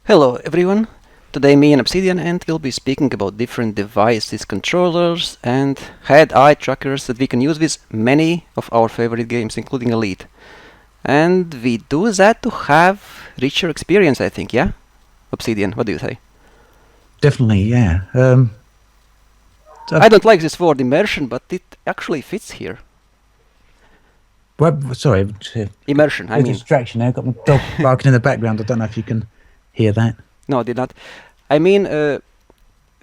Hello everyone, today me and Obsidian and we'll be speaking about different devices, controllers and head-eye trackers that we can use with many of our favorite games, including Elite. And we do that to have richer experience, I think, yeah? Obsidian, what do you say? Definitely, yeah. I don't like this word immersion, but it actually fits here. Well, sorry, Immersion, I mean. distraction there. I've got my dog barking in the background. I don't know if you can hear that. No, I did not. I mean,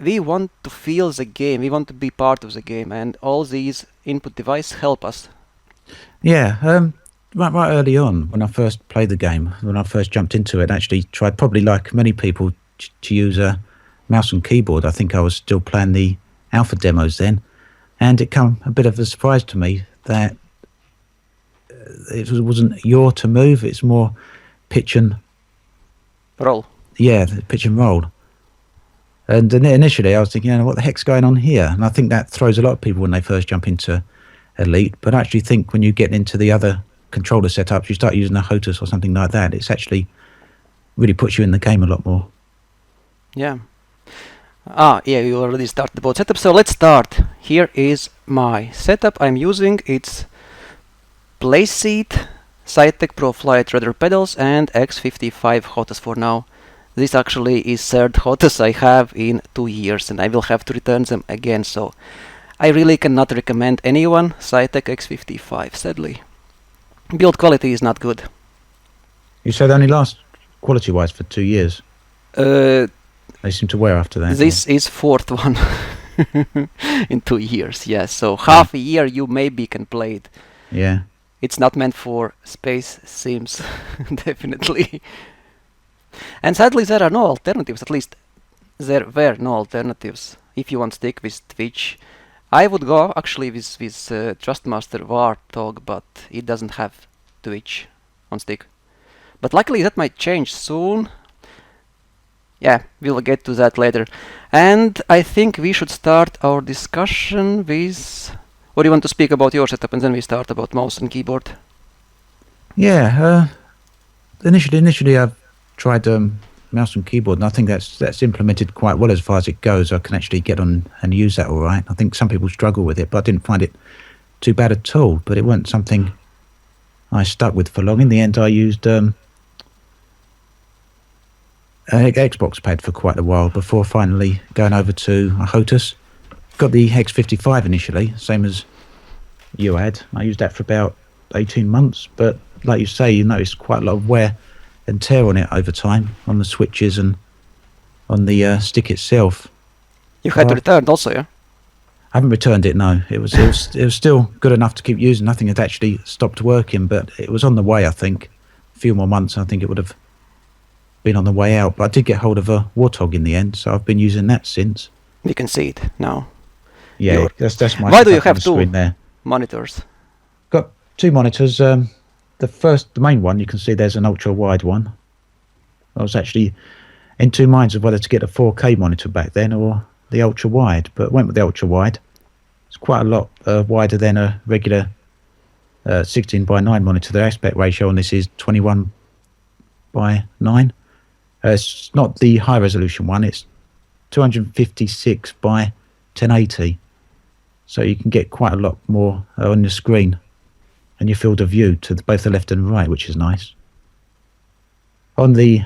we want to feel the game, we want to be part of the game, and all these input devices help us. Yeah, right early on, when I first played the game, when I first jumped into it, I actually tried, probably like many people, to use a mouse and keyboard. I think I was still playing the alpha demos then, and it came a bit of a surprise to me that it wasn't yaw to move, it's more pitch and Roll. yeah, pitch and roll. And initially I was thinking, what the heck's going on here? And I think that throws a lot of people when they first jump into Elite. But I actually think when you get into the other controller setups, you start using a Hotas or something like that, it's actually really puts you in the game a lot more. Yeah. Yeah, we already started about setup, so let's start. Here is my setup I'm using. It's Place Seat, Cytec Pro Flight Rudder pedals and X55 Hotas for now. This actually is third Hotas I have in 2 years and I will have to return them again, so I really cannot recommend anyone Cytec X55, sadly. Build quality is not good. You said they only last quality-wise for 2 years. They seem to wear after that. This is fourth one in 2 years, yes. So half a year you maybe can play it. Yeah. It's not meant for space sims, definitely. And sadly there are no alternatives, at least there were no alternatives. If you want to stick with Twitch, I would go actually with Trustmaster Warthog, but it doesn't have Twitch on stick. But luckily that might change soon. Yeah, we'll get to that later. And I think we should start our discussion with... What do you want to speak about your setup, and then we start about mouse and keyboard? Yeah, initially I've tried mouse and keyboard, and I think that's implemented quite well as far as it goes. I can actually get on and use that all right. I think some people struggle with it, but I didn't find it too bad at all. But it wasn't something I stuck with for long. In the end, I used an Xbox pad for quite a while before finally going over to a Hotas. Got the X55 initially, same as you had. I used that for about 18 months, but like you say, you notice quite a lot of wear and tear on it over time, on the switches and on the stick itself. You had to return also, yeah? I haven't returned it, no. It was still good enough to keep using. Nothing had actually stopped working, but it was on the way, I think. A few more months, I think it would have been on the way out. But I did get hold of a Warthog in the end, so I've been using that since. We can see it now. Yeah, that's my... Why do you have two there. monitors? Got two monitors. The main one, you can see there's an ultra-wide one. I was actually in two minds of whether to get a 4K monitor back then or the ultra-wide, but went with the ultra-wide. It's quite a lot wider than a regular 16:9 monitor. The aspect ratio on this is 21:9. It's not the high-resolution one. It's 256 by 1080. So you can get quite a lot more on the screen and your field of view to both the left and right, which is nice. On the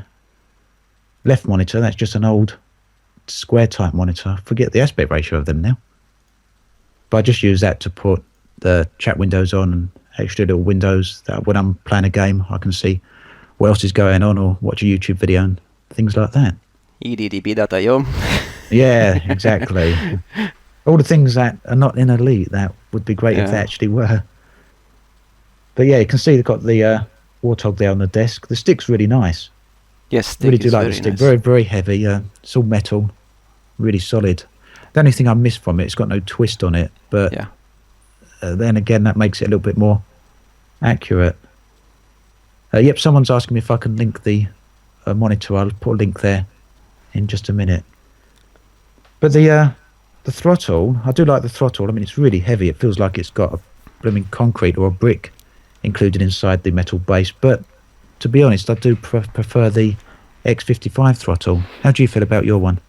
left monitor, that's just an old square type monitor. I forget the aspect ratio of them now. But I just use that to put the chat windows on and extra little windows that when I'm playing a game, I can see what else is going on or watch a YouTube video and things like that. EDDB.io. Yeah, exactly. All the things that are not in Elite, that would be great if they actually were. But yeah, you can see they've got the Warthog there on the desk. The stick's really nice. Yes, really do like the stick. Nice. Very, very heavy. It's all metal, really solid. The only thing I miss from it's got no twist on it. But then again, that makes it a little bit more accurate. Yep, someone's asking me if I can link the monitor. I'll put a link there in just a minute. But the throttle, I do like the throttle. I mean, it's really heavy. It feels like it's got a blooming concrete or a brick included inside the metal base. But to be honest, I do prefer the X55 throttle. How do you feel about your one?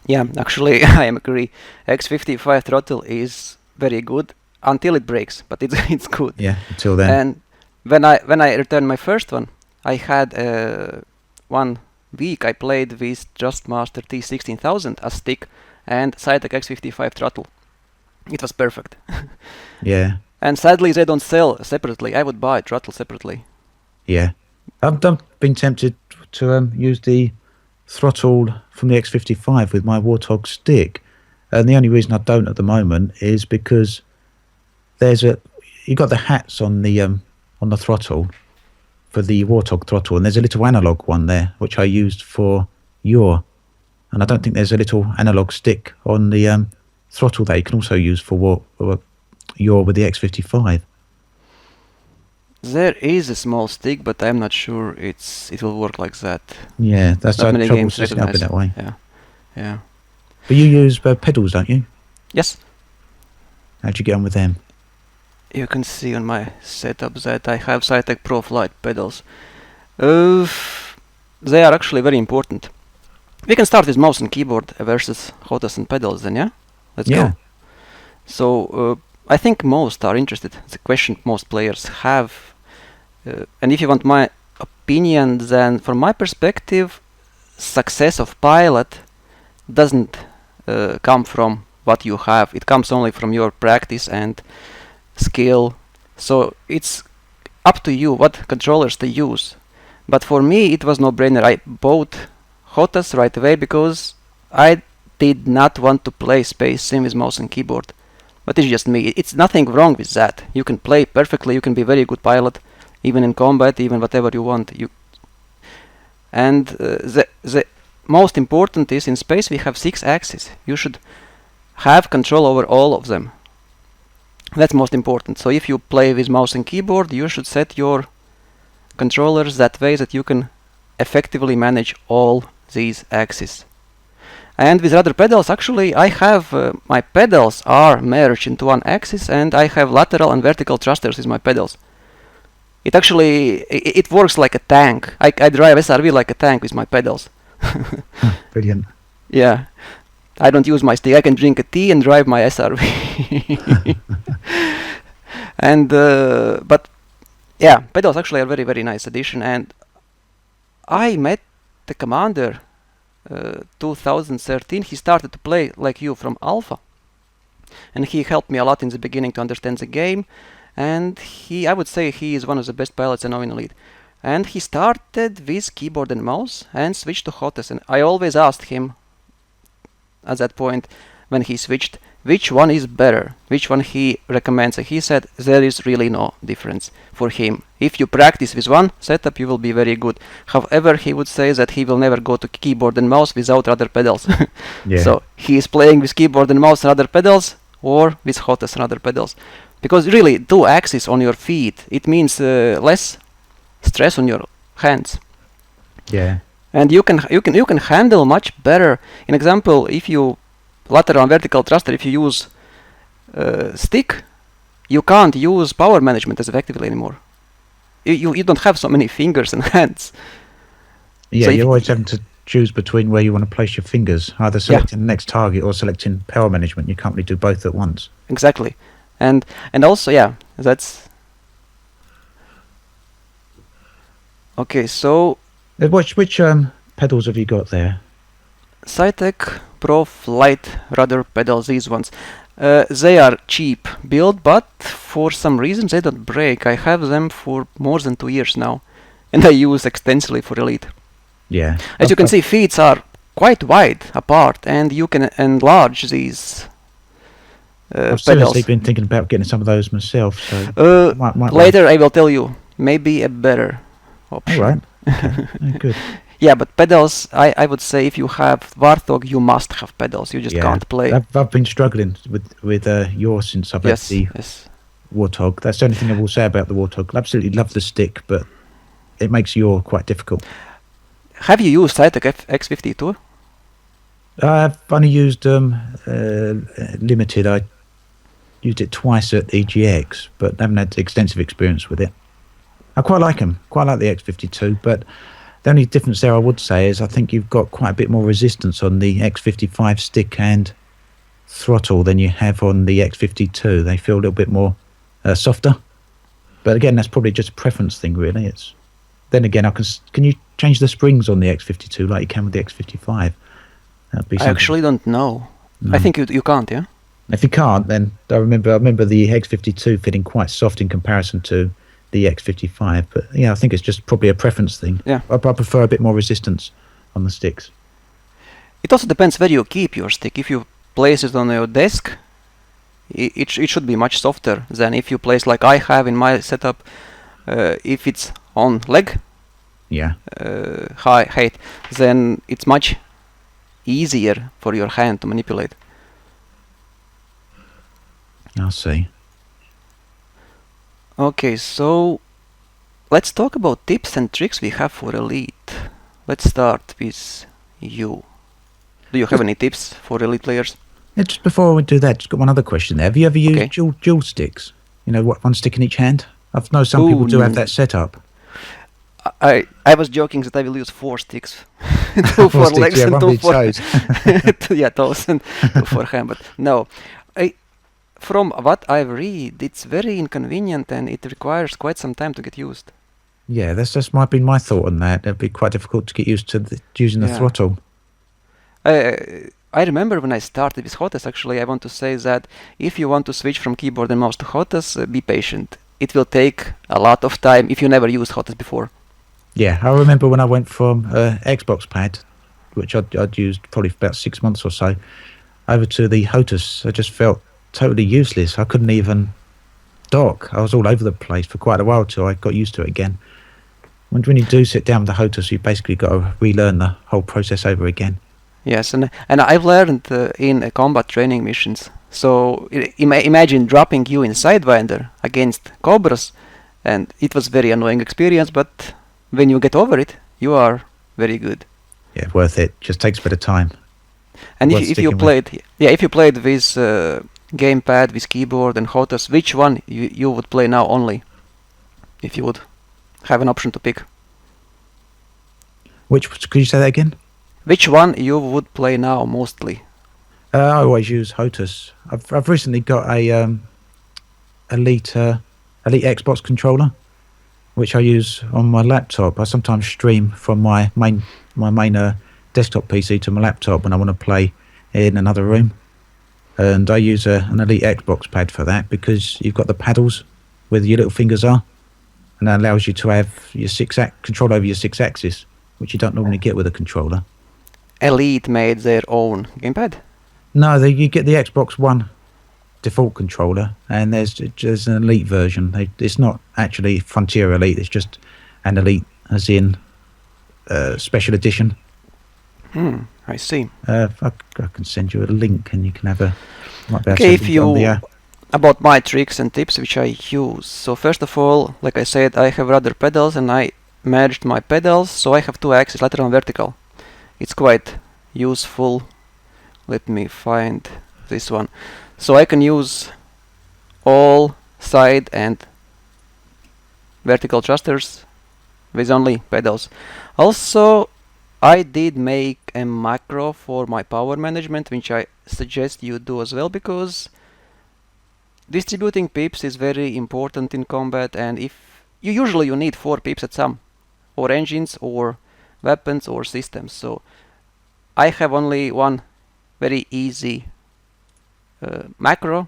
Yeah, actually, I agree. X55 throttle is very good until it breaks, but it's good. Yeah, until then. And when I returned my first one, I had 1 week I played with Trustmaster T16000 as stick and Cytec X55 throttle. It was perfect. Yeah. And sadly, they don't sell separately. I would buy throttle separately. Yeah. I've been tempted to use the throttle from the X55 with my Warthog stick. And the only reason I don't at the moment is because you got the hats on the throttle for the Warthog throttle, and there's a little analog one there which I used for yaw, and I don't think there's a little analog stick on the throttle that you can also use for yaw with the X55. There is a small stick, but I'm not sure it will work like that. Yeah, that's Not our many trouble games setting up in recognize. that way. Yeah, yeah. But you use pedals, don't you? Yes, How'd you get on with them? you can see on my setup that I have Cytec Pro Flight pedals. They are actually very important. We can start with mouse and keyboard versus Hotas and pedals then, yeah? Let's go. So, I think most are interested. It's a question most players have. And if you want my opinion, then from my perspective, success of pilot doesn't come from what you have. It comes only from your practice and skill. So it's up to you what controllers to use. But for me, it was no-brainer. I bought Hotas right away because I did not want to play Space Sim with mouse and keyboard. But it's just me. It's nothing wrong with that. You can play perfectly. You can be a very good pilot, even in combat, even whatever you want. And the most important is in space we have 6 axes. You should have control over all of them. That's most important. So if you play with mouse and keyboard, you should set your controllers that way that you can effectively manage all these axes. And with Rudder pedals, actually, I have my pedals are merged into one axis, and I have lateral and vertical thrusters with my pedals. It actually it works like a tank. I drive SRV like a tank with my pedals. Brilliant. Yeah, I don't use my stick. I can drink a tea and drive my SRV. And but yeah, pedals actually are very, very nice addition. And I met the commander 2013. He started to play like you from alpha, and he helped me a lot in the beginning to understand the game. And I would say he is one of the best pilots I know in Elite. And he started with keyboard and mouse and switched to Hotas. And I always asked him at that point when he switched which one is better, which one he recommends. And he said there is really no difference for him. If you practice with one setup, you will be very good. However, he would say that he will never go to keyboard and mouse without Rudder pedals. Yeah. So he is playing with keyboard and mouse and Rudder pedals, or with Hotas and Rudder pedals. Because really, 2 axes on your feet, it means less stress on your hands. Yeah. And you can handle much better. In example, if you lateral and vertical thruster, if you use stick, you can't use power management as effectively anymore. You don't have so many fingers and hands. Yeah, So you're always having to choose between where you want to place your fingers, either selecting the next target or selecting power management. You can't really do both at once. Exactly. And also, yeah, that's okay. So Which pedals have you got there? Cytec Pro Flight Rudder pedals, these ones. They are cheap build, but for some reason they don't break. I have them for more than 2 years now, and I use extensively for Elite. Yeah. As you can see, feet are quite wide apart, and you can enlarge these I've pedals. seriously been thinking about getting some of those myself. So might Later I will tell you maybe a better option. All right. Okay. Good. Yeah, but pedals, I would say if you have Warthog, you must have pedals. You just can't play. I've been struggling with yours since I've had the Warthog. That's the only thing I will say about the Warthog. I absolutely love the stick, but it makes yaw quite difficult. Have you used Cytec X52? I've only used limited. I used it twice at EGX, but haven't had extensive experience with it. I quite like them. Quite like the X52, but The only difference there I would say is I think you've got quite a bit more resistance on the X55 stick and throttle than you have on the X52. They feel a little bit more softer. But again, that's probably just a preference thing, really. Then again, can you change the springs on the X52 like you can with the X55? That'd be I actually don't know. I think you can't, yeah? If you can't, then I remember the X52 feeling quite soft in comparison to the X55. But yeah, I think it's just probably a preference thing. Yeah. I prefer a bit more resistance on the sticks. It also depends where you keep your stick. If you place it on your desk, it should be much softer than if you place, like I have in my setup, if it's on leg, Yeah. high height, then it's much easier for your hand to manipulate. I see. Okay, so let's talk about tips and tricks we have for Elite. Let's start with you. Do you have any tips for Elite players? Yeah, just before we do that, just got one other question there. Have you ever used dual sticks? You know, one stick in each hand? I've know some people do have that setup. I was joking that I will use 4 sticks. 2 for sticks, legs yeah, and one 2 with for toes. toes and 2 for hand. But no, from what I've read, it's very inconvenient and it requires quite some time to get used. Yeah, that's might be my thought on that. It'd be quite difficult to get used to using the throttle. I remember when I started with Hotas, actually, I want to say that if you want to switch from keyboard and mouse to Hotas, be patient. It will take a lot of time if you never used Hotas before. Yeah, I remember when I went from Xbox pad, which I'd used probably for about 6 months or so, over to the Hotas. I just felt totally useless. I couldn't even dock. I was all over the place for quite a while till I got used to it again. When you do sit down with the Hotas, you've basically got to relearn the whole process over again. Yes, and I've learned in combat training missions. So imagine dropping you in Sidewinder against Cobras, and it was very annoying experience, but when you get over it, you are very good. Yeah, worth it. Just takes a bit of time. And if you played with gamepad, with keyboard and Hotas, which one you would play now only? If you would have an option to pick. Could you say that again? Which one you would play now mostly? I always use Hotas. I've recently got a Elite Xbox controller, which I use on my laptop. I sometimes stream from my main desktop PC to my laptop when I want to play in another room, and I use an Elite Xbox pad for that because you've got the paddles where your little fingers are, and that allows you to have your control over your 6-axis, which you don't normally get with a controller. Elite made their own gamepad? No, you get the Xbox One default controller, and there's an Elite version. It's not actually Frontier Elite, it's just an Elite as in special edition. I see. I can send you a link and you can have a... Okay, about my tricks and tips which I use. So first of all, like I said, I have Rudder pedals and I merged my pedals, so I have 2 axes, lateral and vertical. It's quite useful. Let me find this one. So I can use all side and vertical thrusters with only pedals. Also, I did make a macro for my power management, which I suggest you do as well, because distributing pips is very important in combat, and if you need 4 pips at some, or engines, or weapons, or systems. So I have only one very easy macro,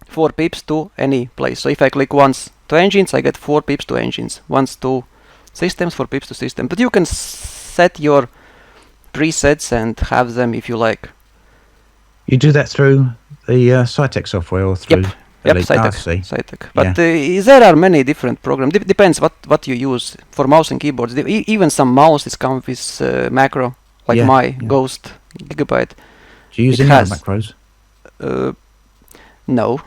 4 pips to any place. So if I click once to engines, I get 4 pips to engines. Once to systems, 4 pips to system. But you can set your presets and have them if you like. You do that through the Cytec software or through... Yep, Cytec. But there are many different programs. Depends what you use. For mouse and keyboards, even some mouses come with macro, like my Ghost Gigabyte. Do you use any other macros? No,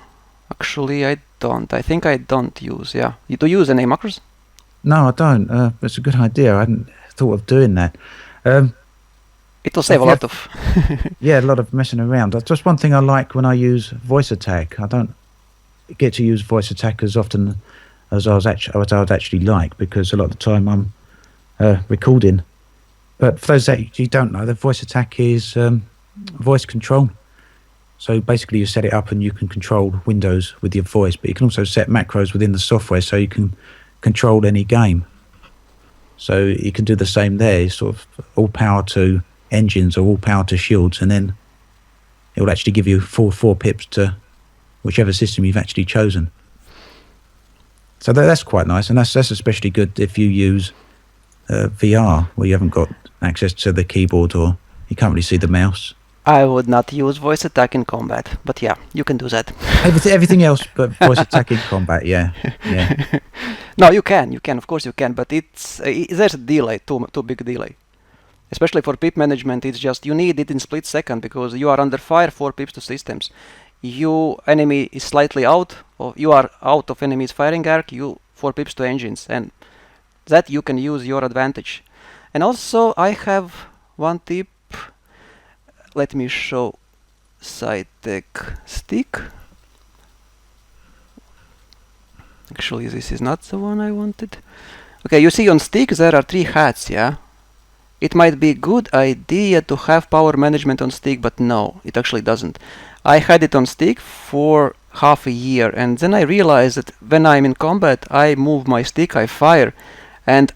actually I don't. I think I don't use, You do use any macros? No, I don't. It's a good idea. I hadn't thought of doing that. It will save a lot of... a lot of messing around. That's just one thing I like when I use voice attack. I don't get to use voice attack as often as I would actually like, because a lot of the time I'm recording. But for those that you don't know, the voice attack is voice control. So basically you set it up and you can control Windows with your voice, but you can also set macros within the software so you can control any game. So you can do the same there, sort of all power to engines or all power to shields, and then it will actually give you four pips to whichever system you've actually chosen. So that's quite nice, and that's especially good if you use VR, where you haven't got access to the keyboard or you can't really see the mouse. I would not use voice attack in combat, but yeah, you can do that. Everything else but voice attack in combat, yeah. No, you can, of course you can, but there's a delay, too big delay. Especially for pip management, it's just you need it in split second because you are under fire 4 pips to systems. Enemy is slightly out, or you are out of enemy's firing arc, 4 pips to engines, and that you can use your advantage. And also I have one tip. Let me show SciTech stick. Actually, this is not the one I wanted. Okay, you see on stick there are 3 hats, yeah? It might be a good idea to have power management on stick, but no, it actually doesn't. I had it on stick for half a year, and then I realized that when I'm in combat, I move my stick, I fire, and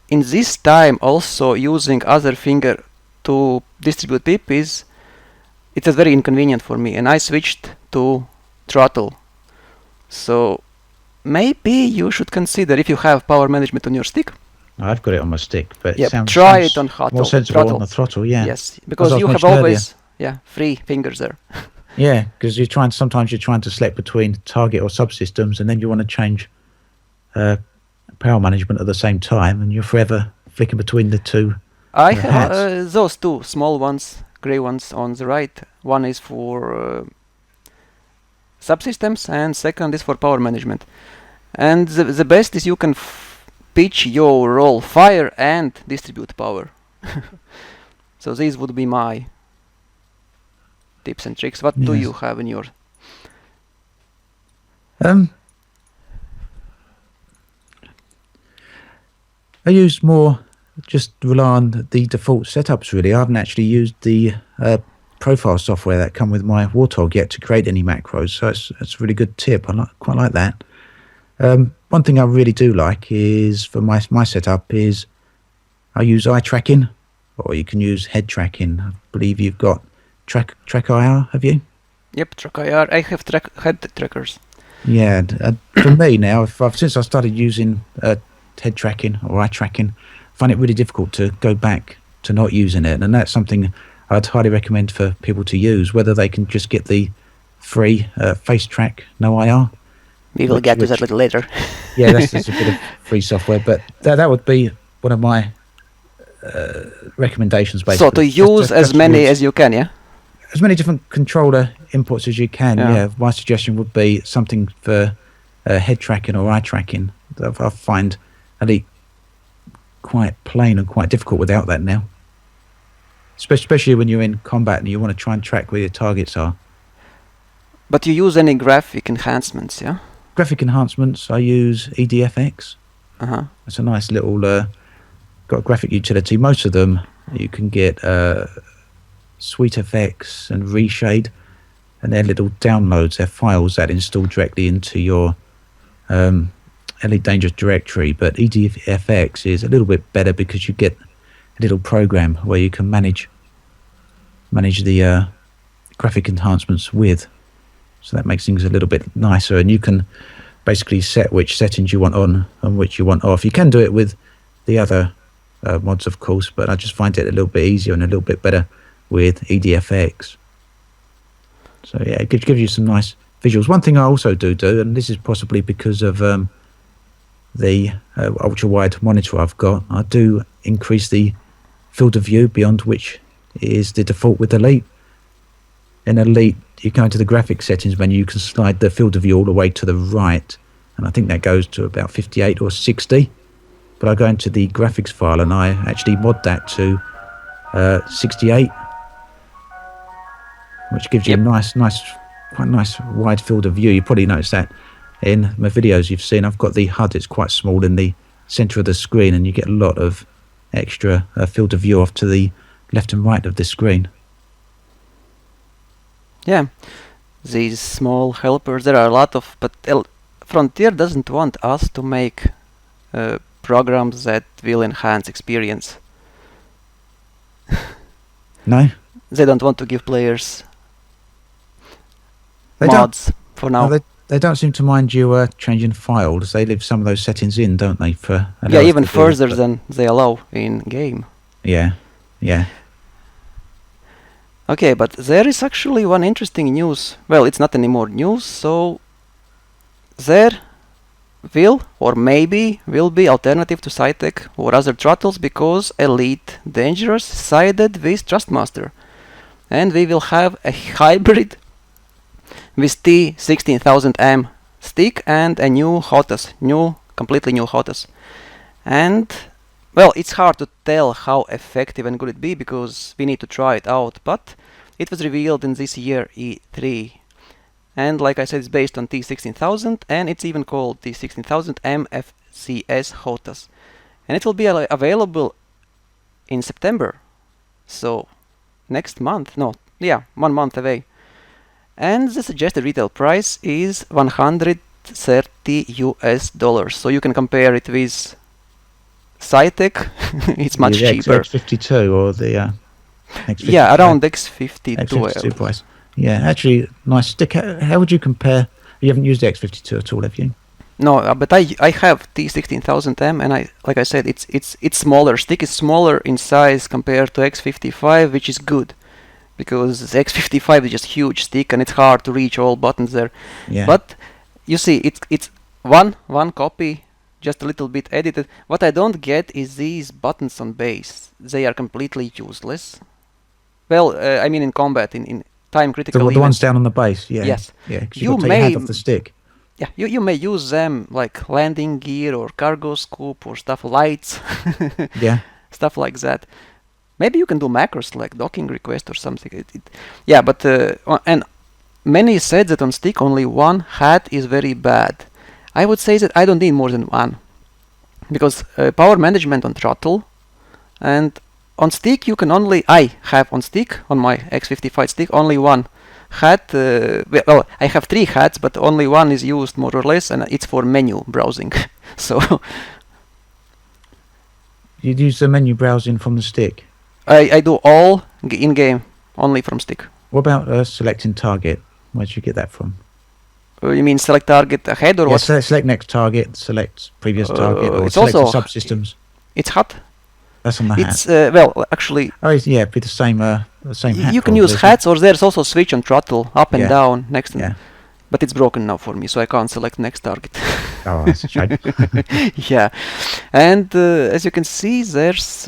in this time also using other finger to distribute pip it was very inconvenient for me, and I switched to throttle. So maybe you should consider if you have power management on your stick. I've got it on my stick, but yeah, it sounds try it on more sensible on the throttle, yeah. Yes, because you have always 3 fingers there. Yeah, because sometimes you're trying to select between target or subsystems, and then you want to change power management at the same time, and you're forever flicking between the two. I have those 2 small ones, grey ones on the right. One is for subsystems, and second is for power management. And the best is you can pitch your roll fire and distribute power. So these would be my tips and tricks. What do you have in your? I use more, just rely on the default setups really. I haven't actually used the profile software that come with my Warthog yet to create any macros, so it's a really good tip. I quite like that. One thing I really do like is, for my setup, is I use eye tracking, or you can use head tracking. I believe you've got track IR, have you? Yep, track IR. I have head trackers. Yeah, for me now, since I started using head tracking or eye tracking, I find it really difficult to go back to not using it, and that's something I'd highly recommend for people to use, whether they can just get the free face track, no IR. We will get to that a little later. Yeah, that's a bit of free software, but that would be one of my recommendations, basically. So to use as many as you can, yeah? As many different controller inputs as you can, yeah. My suggestion would be something for head tracking or eye tracking. I find it quite plain and quite difficult without that now. Especially when you're in combat and you want to try and track where your targets are. But you use any graphic enhancements, yeah? Graphic enhancements, I use EDFX. It's a nice little got a graphic utility. Most of them you can get Sweet FX and Reshade, and they're little downloads, they're files that install directly into your Elite Dangerous directory. But EDFX is a little bit better because you get a little program where you can manage the graphic enhancements with. So that makes things a little bit nicer, and you can basically set which settings you want on and which you want off. You can do it with the other mods, of course, but I just find it a little bit easier and a little bit better with EDFX. So yeah, it gives you some nice visuals. One thing I also do, and this is possibly because of the ultra-wide monitor I've got, I do increase the field of view beyond which is the default with Elite. In Elite, you go into the graphics settings menu, you can slide the field of view all the way to the right, and I think that goes to about 58 or 60. But I go into the graphics file and I actually mod that to 68, which gives you a quite nice wide field of view. You probably noticed that in my videos you've seen. I've got the HUD, it's quite small in the center of the screen, and you get a lot of extra field of view off to the left and right of the screen. Yeah, these small helpers, there are a lot of, but Frontier doesn't want us to make programs that will enhance experience. No? They don't want to give players They mods for now. No, they don't seem to mind you changing files. They leave some of those settings in, don't they? Yeah, even further than they allow in game. Yeah, yeah. Okay, but there is actually one interesting news. Well, it's not anymore news, so there will or maybe will be alternative to Cytec or other throttles because Elite Dangerous sided with Trustmaster. And we will have a hybrid with T16000M stick and a new Hotas, completely new Hotas. And well, it's hard to tell how effective and good it be because we need to try it out, but it was revealed in this year E3. And like I said, it's based on T16000 and it's even called T16000 MFCS Hotas. And it will be available in September. So next month, 1 month away. And the suggested retail price is $130. So you can compare it with Cytec. It's much cheaper. X52 or the X52. Yeah, around X52. X52 price. Yeah, actually, nice stick. How would you compare? You haven't used the X52 at all, have you? No, but I have T16000M, and like I said, it's smaller. Stick is smaller in size compared to X55, which is good. Because the X55 is just huge stick and it's hard to reach all buttons there. Yeah. But you see, it's one copy, just a little bit edited. What I don't get is these buttons on base. They are completely useless. Well, I mean in combat, in time critical. The ones down on the base, yeah. Yes. Yeah, because you take your hand off the stick. Yeah, you may use them like landing gear or cargo scoop or stuff, lights. Yeah. Stuff like that. Maybe you can do macros like docking request or something. Yeah, but and many said that on stick only one hat is very bad. I would say that I don't need more than one, because power management on throttle, and on stick you can only. I have on stick on my X55 stick only one hat. Well, I have 3 hats, but only one is used more or less, and it's for menu browsing. So you'd use the menu browsing from the stick. I do all in-game, only from stick. What about selecting target? Where'd you get that from? You mean select target ahead or what? Select next target, select previous target, or it's select also subsystems. It's hot. That's on the hat. It's well, actually. Oh, yeah, be the same hat. You can use hats, or there's also switch on throttle up and down next to yeah. But it's broken now for me, so I can't select next target. Oh, that's a shame. Yeah, and as you can see, there's.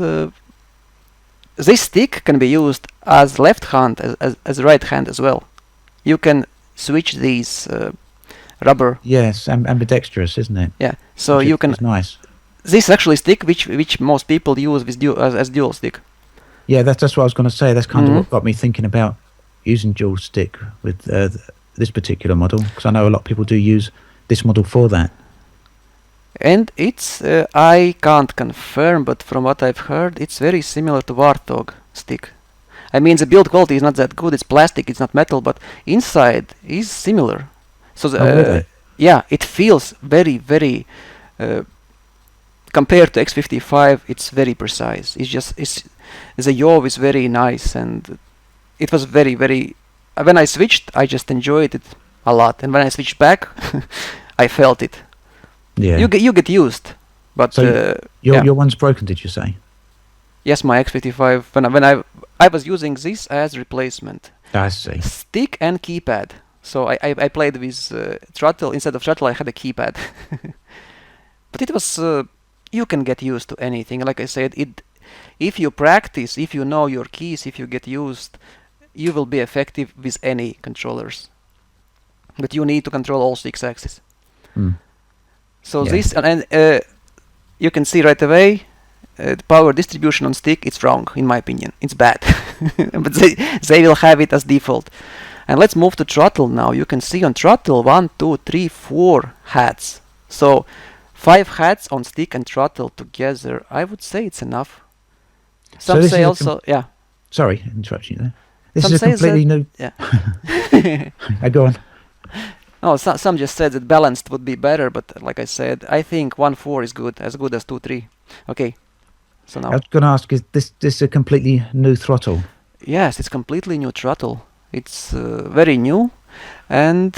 This stick can be used as left hand as right hand as well. You can switch these rubber. Yes, ambidextrous, isn't it? Yeah, so you can. Nice. This is actually stick which most people use with as dual stick. Yeah, that's what I was going to say. That's kind of what got me thinking about using dual stick with this particular model, because I know a lot of people do use this model for that. And it's, I can't confirm, but from what I've heard, it's very similar to Warthog stick. I mean, the build quality is not that good, it's plastic, it's not metal, but inside is similar. So, really? Yeah, it feels very, very, compared to X55, it's very precise. It's just, the yaw is very nice, and it was very, very, when I switched, I just enjoyed it a lot. And when I switched back, I felt it. Yeah. You get used, but so your one's broken, did you say? Yes, my X55. When I was using this as replacement. I see. Stick and keypad. So I played with throttle. Instead of throttle, I had a keypad. But it was you can get used to anything. Like I said, if you practice, if you know your keys, if you get used, you will be effective with any controllers. But you need to control all 6 axes. So this, and you can see right away, the power distribution on stick, it's wrong, in my opinion. It's bad. But they will have it as default. And let's move to throttle now. You can see on throttle 1, 2, 3, 4 hats. So 5 hats on stick and throttle together. I would say it's enough. So Some this say is also, yeah. Sorry, interrupting you there. This Some is a say completely new. Yeah. Go on. Oh, some just said that balanced would be better, but like I said, I think 1.4 is good as 2.3. Okay. So I now, was going to ask: is this a completely new throttle? yes, it's completely new throttle. It's very new, and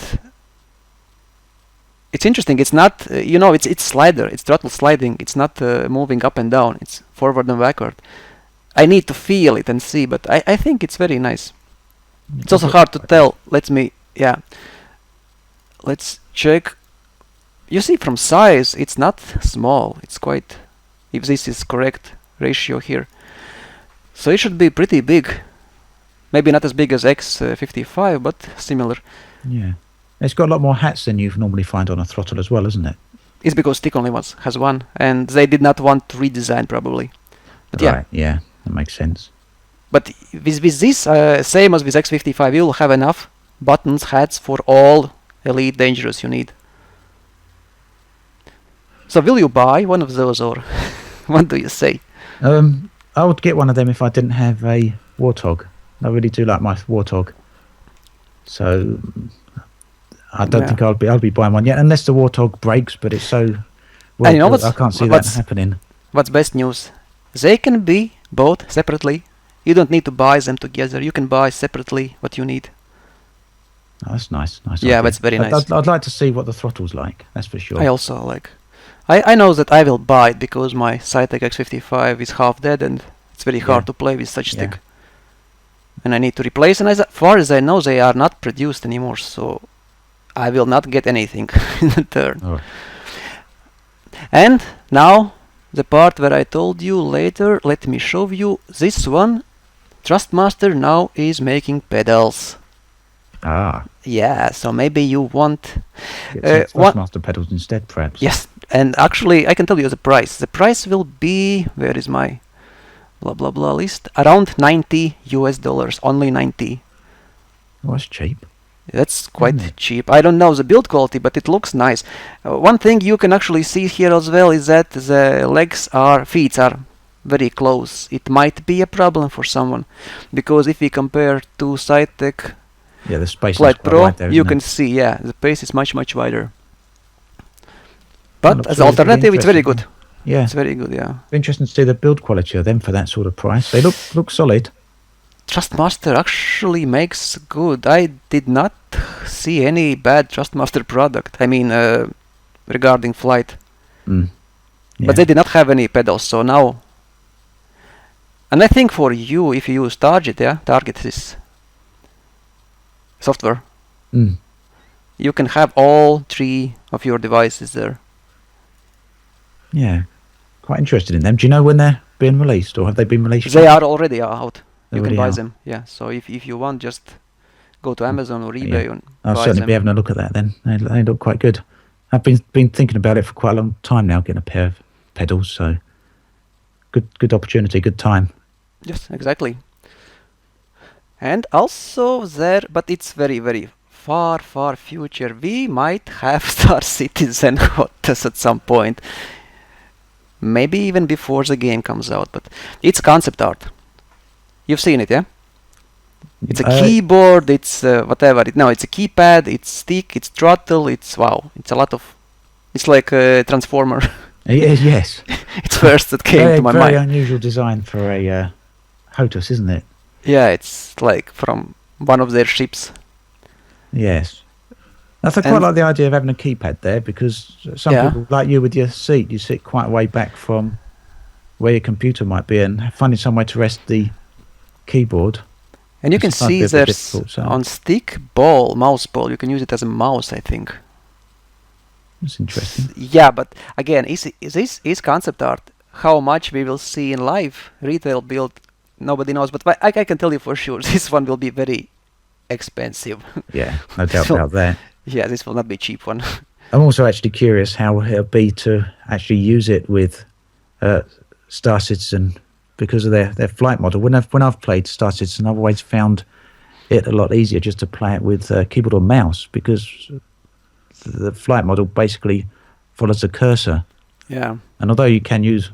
it's interesting. It's not, it's slider. It's throttle sliding. It's not moving up and down. It's forward and backward. I need to feel it and see, but I think it's very nice. It's also hard to tell. Let's check. You see, from size, it's not small. It's quite, if this is correct ratio here. So it should be pretty big. Maybe not as big as X55, but similar. Yeah. It's got a lot more hats than you normally find on a throttle as well, isn't it? It's because stick only has one, and they did not want to redesign probably. But Right, yeah, that makes sense. But with this, same as with X55, you'll have enough buttons, hats for all Elite Dangerous you need. So will you buy one of those, or what do you say? I would get one of them if I didn't have a Warthog. I really do like my Warthog. So I don't think I'll be buying one yet, unless the Warthog breaks. But it's so well built, I can't see that happening. What's best news? They can be bought separately. You don't need to buy them together. You can buy separately what you need. Oh, that's nice. Yeah, that's very nice. I'd like to see what the throttle's like. That's for sure. I also like. I know that I will buy it because my Cytec X55 is half dead and it's very hard to play with such stick. And I need to replace. And as far as I know, they are not produced anymore, so I will not get anything in return. Oh. And now the part where I told you later. Let me show you this one. Trustmaster now is making pedals. Ah. Yeah, so maybe you want get some Thrustmaster pedals instead, perhaps. Yes, and actually I can tell you the price. The price will be, where is my blah blah blah list? Around $90, only 90. Oh, that's cheap. That's quite cheap. I don't know the build quality, but it looks nice. One thing you can actually see here as well is that the feet are very close. It might be a problem for someone, because if we compare to Cytec the space Flight Pro, wide there, you can see, the space is much wider. But as an alternative, it's very good. Yeah, it's very good. Yeah, interesting to see the build quality of them for that sort of price. They look solid. Trustmaster actually makes good. I did not see any bad Trustmaster product. I mean, regarding flight. But they did not have any pedals, so now. And I think for you, if you use Target this software, you can have all 3 of your devices there. Yeah, quite interested in them. Do you know when they're being released, or have they been released? They are already out. You can buy are. them. Yeah. So if you want, just go to Amazon or eBay and I'll buy certainly them. be having a look at that then. They look quite good. I've been thinking about it for quite a long time now, getting a pair of pedals. So good opportunity, good time. Yes, exactly. And also there, but it's very far future. We might have Star Citizen Hotas at some point. Maybe even before the game comes out, but it's concept art. You've seen it, yeah? It's a keyboard, it's whatever. It's a keypad, it's stick, it's throttle, it's a lot of... It's like a transformer. Yes. It's first that came to my mind. Very unusual design for a Hotas, isn't it? Yeah, it's like from one of their ships. Yes. I quite like the idea of having a keypad there, because some people, like you with your seat, you sit quite a way back from where your computer might be, and finding somewhere to rest the keyboard. And you can see there's on stick mouse ball, you can use it as a mouse, I think. That's interesting. Yeah, but again, this is concept art. How much we will see in live retail build, nobody knows. But I can tell you for sure, this one will be very expensive. Yeah, no doubt about that. Yeah, this will not be a cheap one. I'm also actually curious how it'll be to actually use it with Star Citizen, because of their flight model. When I've played Star Citizen, I've always found it a lot easier just to play it with keyboard or mouse, because the flight model basically follows the cursor Yeah. And although you can use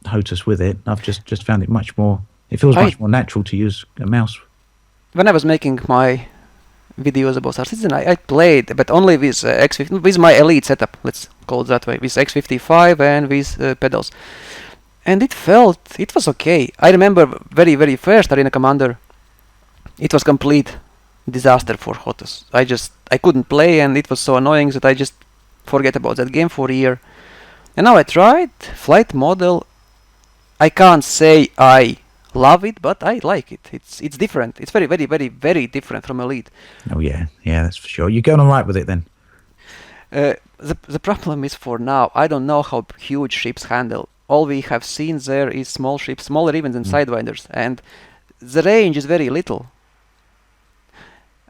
Hotas with it, I've just found it much more. It feels much more natural to use a mouse. When I was making my videos about Star Citizen, I played, but only with X50, with my Elite setup, let's call it that way, with X55 and with pedals. And it was okay. I remember very, very first Arena Commander, it was complete disaster for Hotas. I couldn't play, and it was so annoying that I just forget about that game for a year. And now I tried Flight Model. I can't say I love it, but I like it. It's different. It's very, very, very, very different from Elite. Oh yeah, that's for sure. You're going all right with it then? The problem is for now, I don't know how huge ships handle. All we have seen there is small ships, smaller even than Sidewinders, and the range is very little.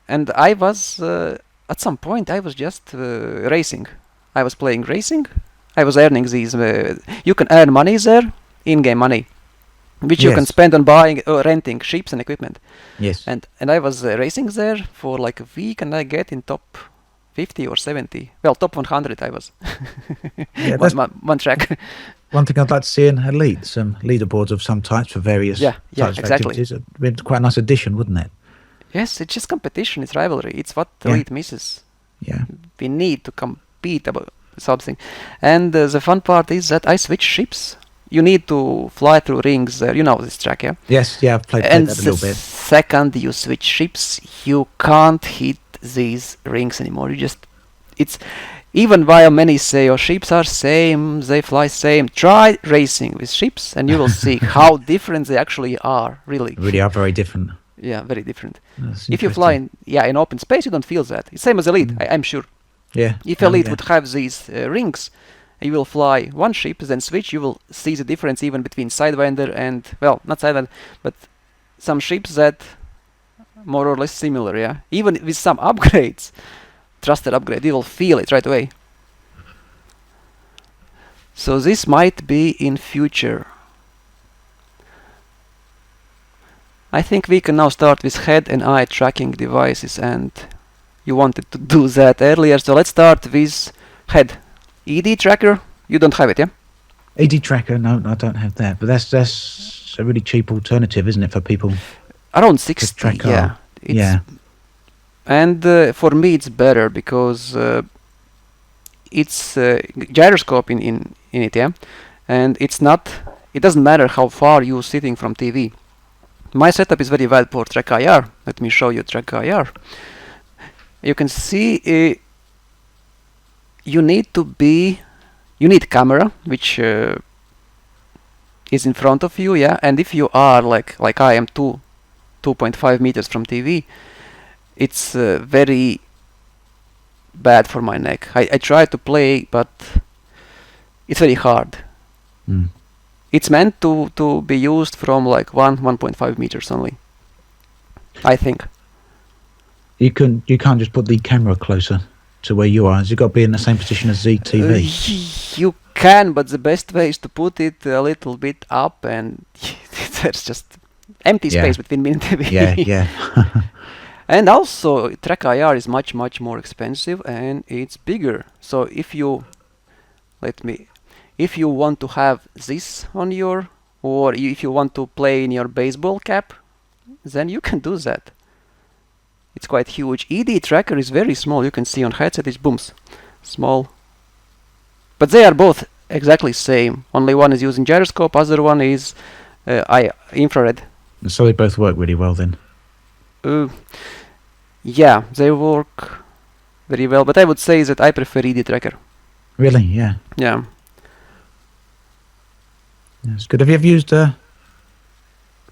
And I was, at some point, I was just racing. I was playing racing. I was earning these. You can earn money there, in-game money, which you can spend on buying or renting ships and equipment. Yes. And I was racing there for like a week, and I get in top 50 or 70. Well, top 100 I was. Yeah, one track. One thing I'd like to see in Elite, some leaderboards of some types for various types of activities. It'd be quite a nice addition, wouldn't it? Yes, it's just competition, it's rivalry. It's what Elite misses. Yeah. We need to compete about something. And the fun part is that I switch ships. You need to fly through rings there. You know this track, yeah? Yes, yeah, I've played that a little bit. And the second you switch ships, you can't hit these rings anymore. It's even while many say, oh, ships are same, they fly same. Try racing with ships and you will see how different they actually are, really. Really are very different. Yeah, very different. That's if you fly in open space, you don't feel that. It's same as Elite, I'm sure. Yeah. If Elite would have these rings, you will fly one ship, then switch, you will see the difference even between Sidewinder and, well, not Sidewinder, but some ships that more or less similar, yeah? Even with some upgrades, thruster upgrade, you will feel it right away. So this might be in future. I think we can now start with head and eye tracking devices, and you wanted to do that earlier, so let's start with head. ED tracker, you don't have it, yeah? ED tracker, no, I don't have that, but that's a really cheap alternative, isn't it, for people? Around 60, yeah. Yeah. And for me it's better because it's gyroscope in it, yeah? And it doesn't matter how far you're sitting from TV. My setup is very well for track IR. Let me show you track IR. You can see you need camera, which is in front of you, yeah. And if you are like I am 2.5 meters from TV, it's very bad for my neck. I try to play, but it's very hard. It's meant to be used from like 1.5 meters only, I think. You can't just put the camera closer to where you are. Has it got to be in the same position as the TV? You can, but the best way is to put it a little bit up, and there's just empty space between me and TV. Yeah. And also, track IR is much more expensive, and it's bigger. So if you want to have this on your, or if you want to play in your baseball cap, then you can do that. It's quite huge. ED tracker is very small. You can see on headset it's booms. Small. But they are both exactly same. Only one is using gyroscope, other one is infrared. So they both work really well then? Yeah, they work very well, but I would say that I prefer ED tracker. Really? Yeah. Yeah. That's good. Have you ever used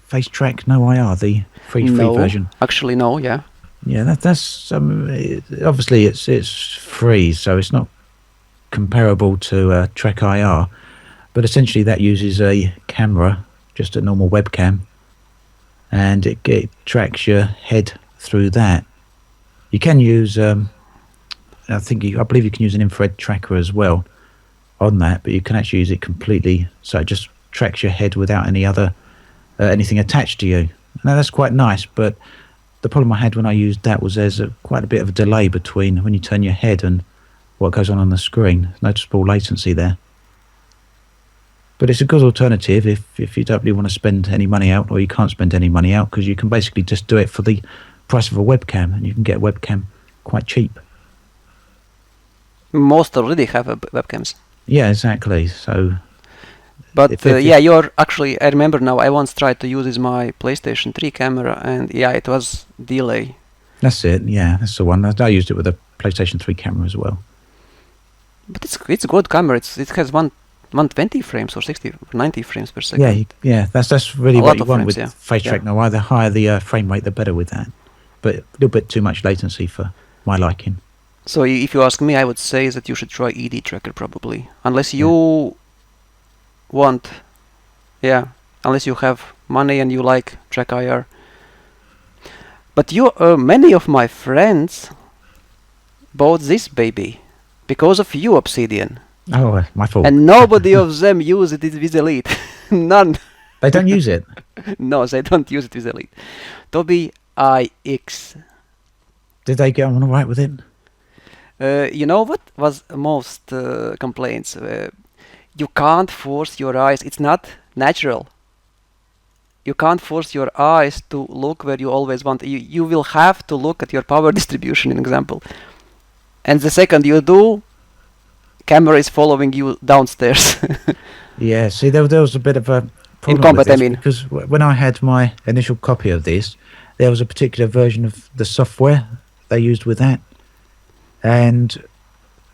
Face Track No IR, the free version? Actually no, yeah. Yeah, that's obviously it's free, so it's not comparable to Track IR, but essentially that uses a camera, just a normal webcam, and it tracks your head through that. You can use, I believe you can use an infrared tracker as well on that, but you can actually use it completely, so it just tracks your head without any other anything attached to you. Now that's quite nice, but the problem I had when I used that was there's quite a bit of a delay between when you turn your head and what goes on the screen. Noticeable latency there. But it's a good alternative if you don't really want to spend any money out, or you can't spend any money out, because you can basically just do it for the price of a webcam, and you can get a webcam quite cheap. Most already have webcams. Yeah, exactly. So, but yeah, you're actually. I remember now. I once tried to use my PlayStation 3 camera, and yeah, it was delay. That's it. Yeah, that's the one. I used it with a PlayStation 3 camera as well. But it's a good camera. It has 120 frames or 60, 90 frames per second. Yeah. That's really what you want with face track yeah. now. The higher the frame rate, the better with that. But a little bit too much latency for my liking. So if you ask me, I would say that you should try ED Tracker probably, unless you want, unless you have money and you like Track IR. But many of my friends bought this baby because of you, Obsidian. Oh, my fault. And nobody of them use it with Elite. None. They don't use it? No, they don't use it with Elite. Toby IX. Did they get on all right with it? You know what was most complaints? You can't force your eyes. It's not natural. You can't force your eyes to look where you always want. You will have to look at your power distribution, in example. And the second you do, camera is following you downstairs. Yeah, see, there was a bit of a problem in combat, with this, I mean. because when I had my initial copy of this, there was a particular version of the software they used with that. And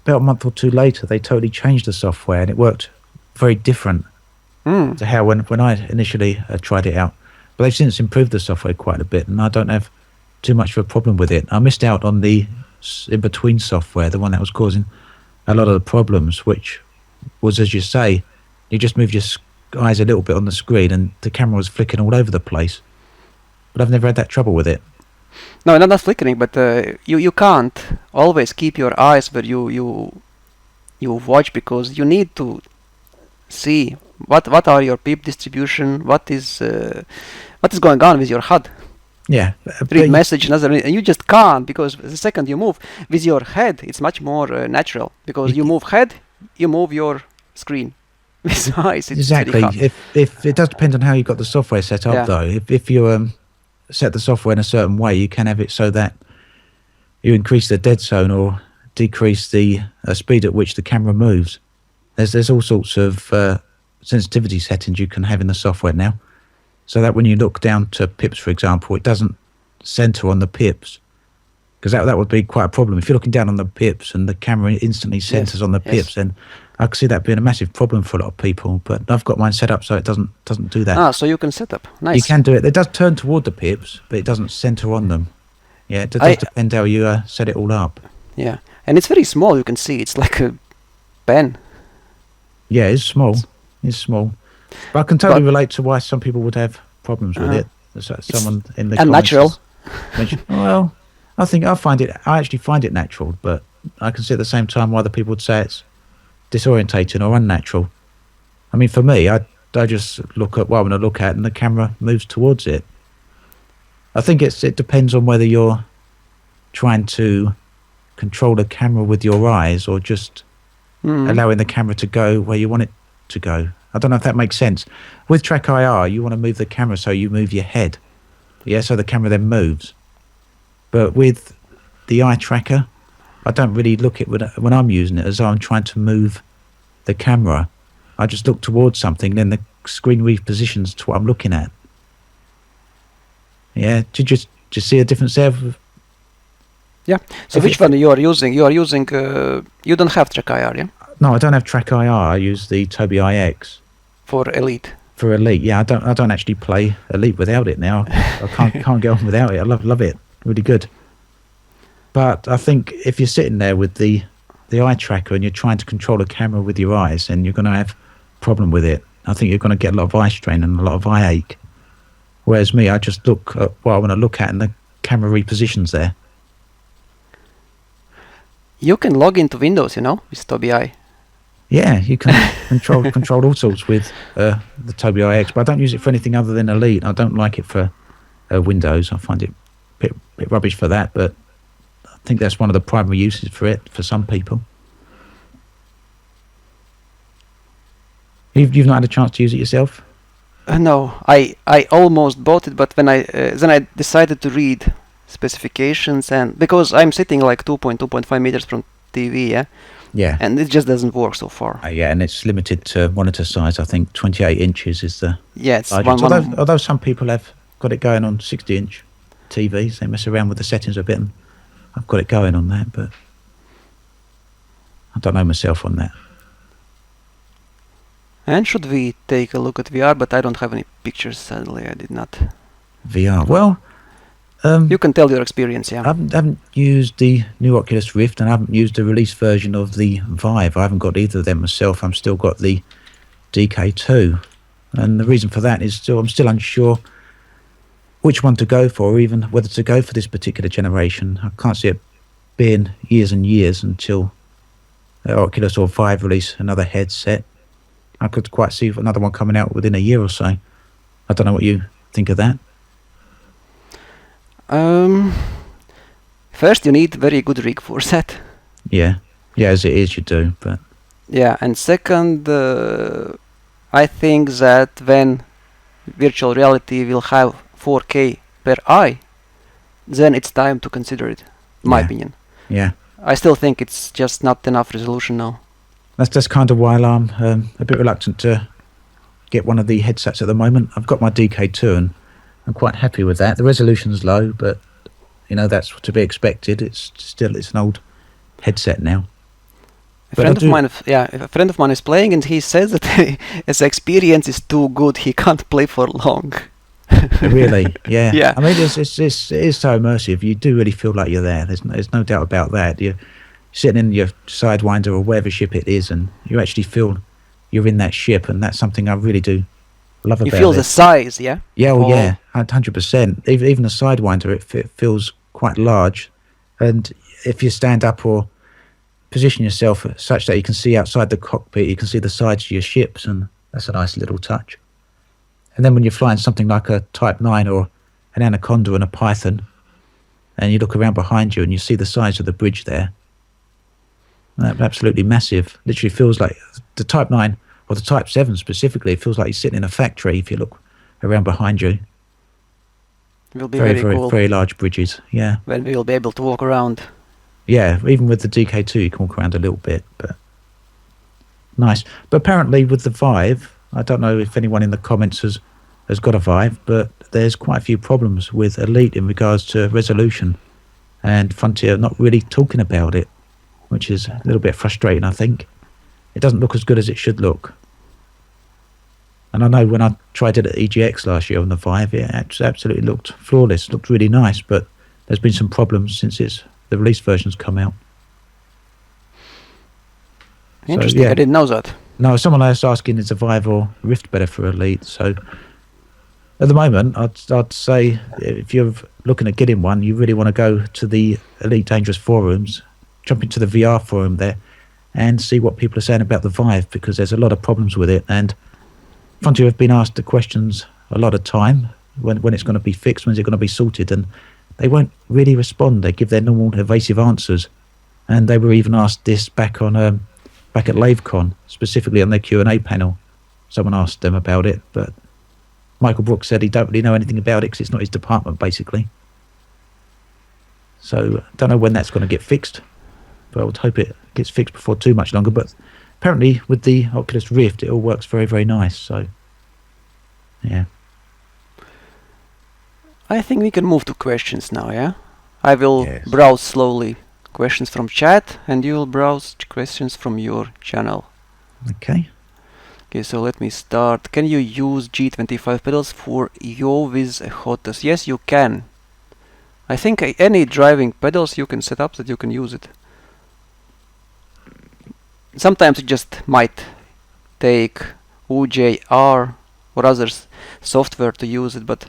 about a month or two later, they totally changed the software, and it worked very different to how when I initially tried it out. But they've since improved the software quite a bit, and I don't have too much of a problem with it. I missed out on the in-between software, the one that was causing a lot of the problems, which was, as you say, you just moved your eyes a little bit on the screen and the camera was flicking all over the place. But I've never had that trouble with it. No, not flickering, but you can't always keep your eyes where you watch, because you need to see what are your peep distribution, what is going on with your HUD. Yeah, read message, and you just can't, because the second you move with your head, it's much more natural, because you move head, you move your screen. With eyes, it's exactly. If it does depend on how you got the software set up, though. If you set the software in a certain way, you can have it so that you increase the dead zone or decrease the speed at which the camera moves. There's all sorts of sensitivity settings you can have in the software now, so that when you look down to pips, for example, it doesn't center on the pips, because that would be quite a problem. If you're looking down on the pips and the camera instantly centers on the pips, then I can see that being a massive problem for a lot of people. But I've got mine set up so it doesn't do that. Ah, so you can set up. Nice. You can do it. It does turn toward the pips, but it doesn't center on them. Yeah, it does depend how you set it all up. Yeah, and it's very small. You can see it's like a pen. Yeah, it's small. It's small. But I can totally relate to why some people would have problems with it. Someone in the comments unnatural. Well, I actually find it natural, but I can see at the same time why the people would say it's disorientating or unnatural. I mean, for me, I just look at what I want to look at, and the camera moves towards it. I think it depends on whether you're trying to control the camera with your eyes, or just allowing the camera to go where you want it to go. I don't know if that makes sense. With Track IR, you want to move the camera so you move your head. Yeah, so the camera then moves. But with the eye tracker, I don't really look at it when I'm using it as though I'm trying to move the camera. I just look towards something, then the screen repositions to what I'm looking at. Yeah, do you just see a difference there? Yeah. So which one you are using? You are using. You don't have Track IR, yeah? No, I don't have Track IR. I use the Tobii IX for Elite. For Elite, yeah. I don't actually play Elite without it now. I can't get on without it. I love it. Really good. But I think if you're sitting there with the eye tracker and you're trying to control the camera with your eyes, then you're going to have a problem with it. I think you're going to get a lot of eye strain and a lot of eye ache. Whereas me, I just look at what I want to look at, and the camera repositions there. You can log into Windows, with Tobii Eye. Yeah, you can control all sorts with the Tobii IX, but I don't use it for anything other than Elite. I don't like it for Windows. I find it a bit rubbish for that, but I think that's one of the primary uses for it for some people. You've not had a chance to use it yourself? No, I almost bought it, but when then I decided to read specifications, and because I'm sitting like 2.5 meters from TV, yeah, Yeah. and it just doesn't work so far. Yeah, and it's limited to monitor size. I think 28 inches is the Yeah, it's largest. one. Although some people have got it going on 60-inch TVs, they mess around with the settings a bit, and I've got it going on that, but I don't know myself on that. And should we take a look at VR? But I don't have any pictures, sadly. I did not. VR. Well, You can tell your experience, yeah. I haven't used the new Oculus Rift, and I haven't used the release version of the Vive. I haven't got either of them myself. I'm still got the DK2, and the reason for that is I'm still unsure which one to go for, or even whether to go for this particular generation. I can't see it being years and years until Oculus or Vive release another headset. I could quite see another one coming out within a year or so. I don't know what you think of that. First, you need very good rig for that. Yeah, as it is, you do. But Yeah, and second, I think that when virtual reality will have 4K per eye, then it's time to consider it. My opinion. Yeah, I still think it's just not enough resolution now. that's kind of why I'm a bit reluctant to get one of the headsets at the moment. I've got my DK2 and I'm quite happy with that. The resolution's low, but that's to be expected. It's an old headset now. A friend of mine is playing, and he says that his experience is too good. He can't play for long. Really? Yeah. Yeah. I mean, it is so immersive. You do really feel like you're there. There's no doubt about that. You're sitting in your Sidewinder or whatever ship it is, and you actually feel you're in that ship, and that's something I really do love about it. You feel the size, yeah? Yeah, yeah, 100%. Even the Sidewinder, it feels quite large, and if you stand up or position yourself such that you can see outside the cockpit, you can see the sides of your ships, and that's a nice little touch. And then when you're flying something like a Type 9 or an Anaconda and a Python, and you look around behind you and you see the size of the bridge there, that's absolutely massive. Literally feels like the Type 9 or the Type 7 specifically, it feels like you're sitting in a factory if you look around behind you. It will be very cool. Very large bridges, yeah. When we will be able to walk around. Yeah, even with the DK2 you can walk around a little bit, but nice. But apparently with the Vive, I don't know if anyone in the comments has got a Vive, but there's quite a few problems with Elite in regards to resolution, and Frontier not really talking about it, which is a little bit frustrating, I think. It doesn't look as good as it should look. And I know when I tried it at EGX last year on the Vive, it absolutely looked flawless, looked really nice, but there's been some problems since the release version's come out. Interesting, So, yeah. I didn't know that. No, someone else asking, is a Vive or Rift better for Elite? So at the moment, I'd say if you're looking at getting one, you really want to go to the Elite Dangerous forums, jump into the VR forum there, and see what people are saying about the Vive, because there's a lot of problems with it. And Frontier have been asked the questions a lot of time, when it's going to be fixed, when's it going to be sorted, and they won't really respond. They give their normal evasive answers. And they were even asked this back at LaveCon, specifically on their Q&A panel. Someone asked them about it, but Michael Brooks said he don't really know anything about it because it's not his department, basically. So I don't know when that's going to get fixed, but I would hope it gets fixed before too much longer. But apparently with the Oculus Rift, it all works very, very nice. So, yeah. I think we can move to questions now, yeah? I will Yes. browse slowly questions from chat, and you will browse questions from your channel. Okay. Okay, so let me start. Can you use G25 pedals for yaw with Hotas? Yes, you can. I think any driving pedals you can set up that you can use it. Sometimes it just might take OJR or other software to use it, but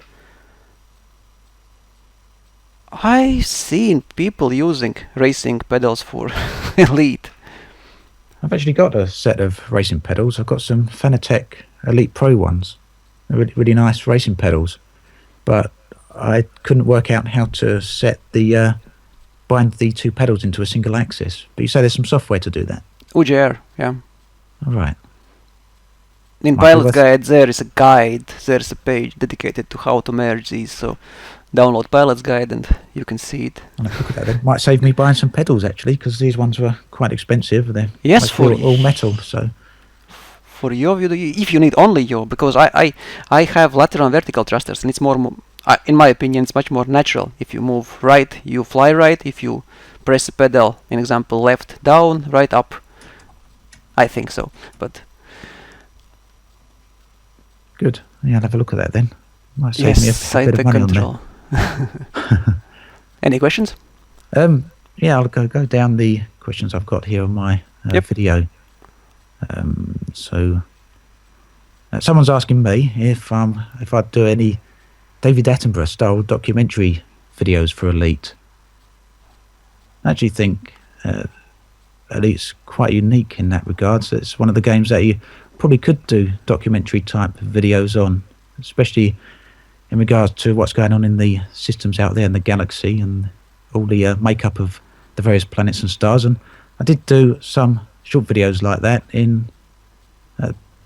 I've seen people using racing pedals for Elite. I've actually got a set of racing pedals. I've got some Fanatec Elite Pro ones. They're really, really nice racing pedals. But I couldn't work out how to bind the two pedals into a single axis. But you say there's some software to do that. OJR, yeah. All right. In Might be Pilot's worth- Guide there is a guide, there is a page dedicated to how to merge these, so download Pilot's Guide and you can see it. I'll have a look at that then. Might save me buying some pedals actually, because these ones were quite expensive. They're Yes, mostly for all metal. So for yaw, if you need only yaw, because I have lateral and vertical thrusters, and it's in my opinion, it's much more natural. If you move right, you fly right. If you press a pedal, in example, left down, right up, I think so. But good. Yeah, I'll have a look at that then. Might save yes, me a side bit of back money control. Any questions? on that. Yeah, I'll go down the questions I've got here on my Yep. video. So someone's asking me if I'd do any David Attenborough style documentary videos for Elite. I actually think Elite's quite unique in that regard. So it's one of the games that you probably could do documentary type videos on, especially in regards to what's going on in the systems out there in the galaxy and all the makeup of the various planets and stars. And I did do some short videos like that in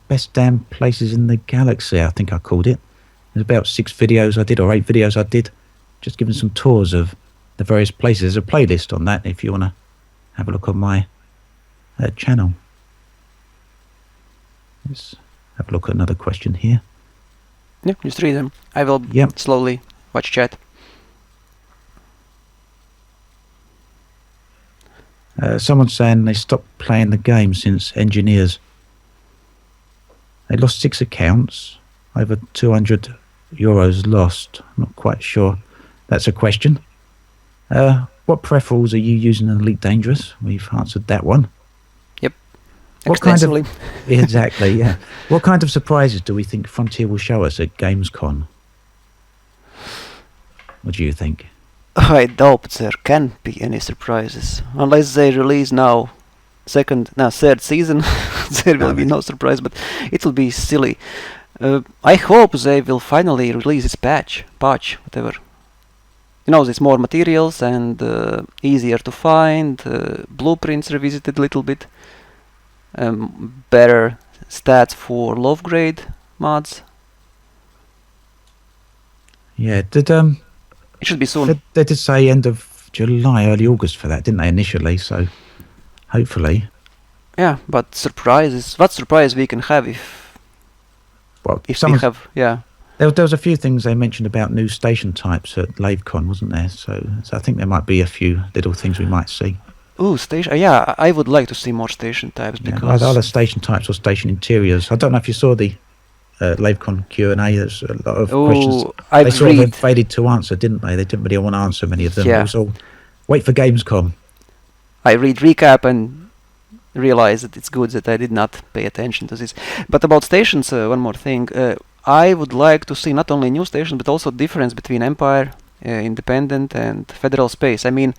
Best Damn Places in the Galaxy, I think I called it. There's about 6 videos I did, or 8 videos I did, just giving some tours of the various places. There's a playlist on that if you want to have a look on my channel. Let's have a look at another question here. Yeah, just read them. I will Yep. slowly watch chat. Someone's saying they stopped playing the game since Engineers. They lost 6 accounts, over €200 lost. I'm not quite sure that's a question. What peripherals are you using in Elite Dangerous? We've answered that one. Yep. What kind of- Extensively. Exactly, yeah. What kind of surprises do we think Frontier will show us at Gamescom? What do you think? I doubt there can be any surprises unless they release now third season. There will be no surprise, but it will be silly. I hope they will finally release this patch, whatever. You know, there's more materials and easier to find, blueprints revisited a little bit, better stats for low grade mods. Yeah, It should be soon. they did say end of July, early August for that, didn't they, initially? So hopefully. Yeah, but surprises. What surprise we can have if Well, we someone's- have, yeah. There was a few things they mentioned about new station types at LaveCon, wasn't there? So I think there might be a few little things we might see. Ooh, station. Yeah, I would like to see more station types Yeah, because either station types or station interiors. I don't know if you saw the LaveCon Q&A. There's a lot of questions. ooh, I've They sort of read. evaded to answer, didn't they? They didn't really want to answer many of them. Yeah. It was all, wait for Gamescom. I read recap and realize that it's good that I did not pay attention to this. But about stations, one more thing. I would like to see not only new stations but also difference between Empire, Independent, and Federal space. I mean,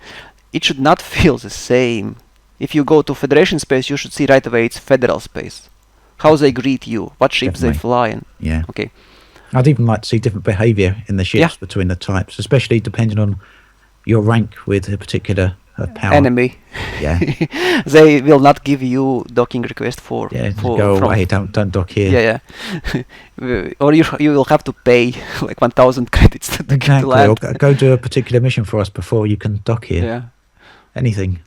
it should not feel the same. If you go to Federation space, you should see right away it's Federal space. How they greet you, what ships they Definitely. fly in. Yeah. Okay. I'd even like to see different behaviour in the ships Yeah. between the types, especially depending on your rank with a particular power. Enemy. Yeah. They will not give you docking request for Yeah, just for go from- away, don't dock here. Yeah. Or you will have to pay like 1,000 credits to get to Exactly. Or land. go do a particular mission for us before you can dock here. Yeah. Anything.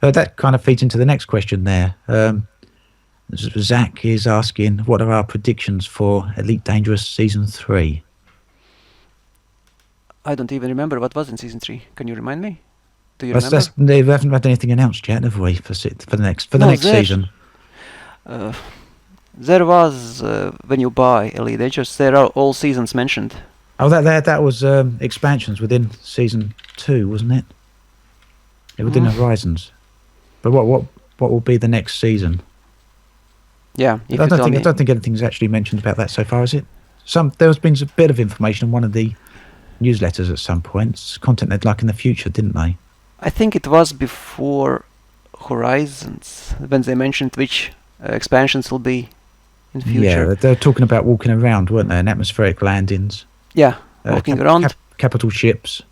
That kind of feeds into the next question there. Zach is asking, what are our predictions for Elite Dangerous Season 3? I don't even remember what was in season 3. Can you remind me? Do you That's- remember? they haven't had anything announced yet, have we, for the next No, next there- season? There was when you buy Elite Dangerous, there are all seasons mentioned. Oh, that was expansions within Season 2, wasn't it? Yeah, within Horizons. But what will be the next season? Yeah, if I you tell don't me. think anything's actually mentioned about that so far, is it? There's been a bit of information in one of the newsletters at some point. It's content they'd like in the future, didn't they? I think it was before Horizons when they mentioned which expansions will be in Yeah, future. they were talking about walking around, weren't they? And atmospheric landings. Yeah, walking around. Capital ships.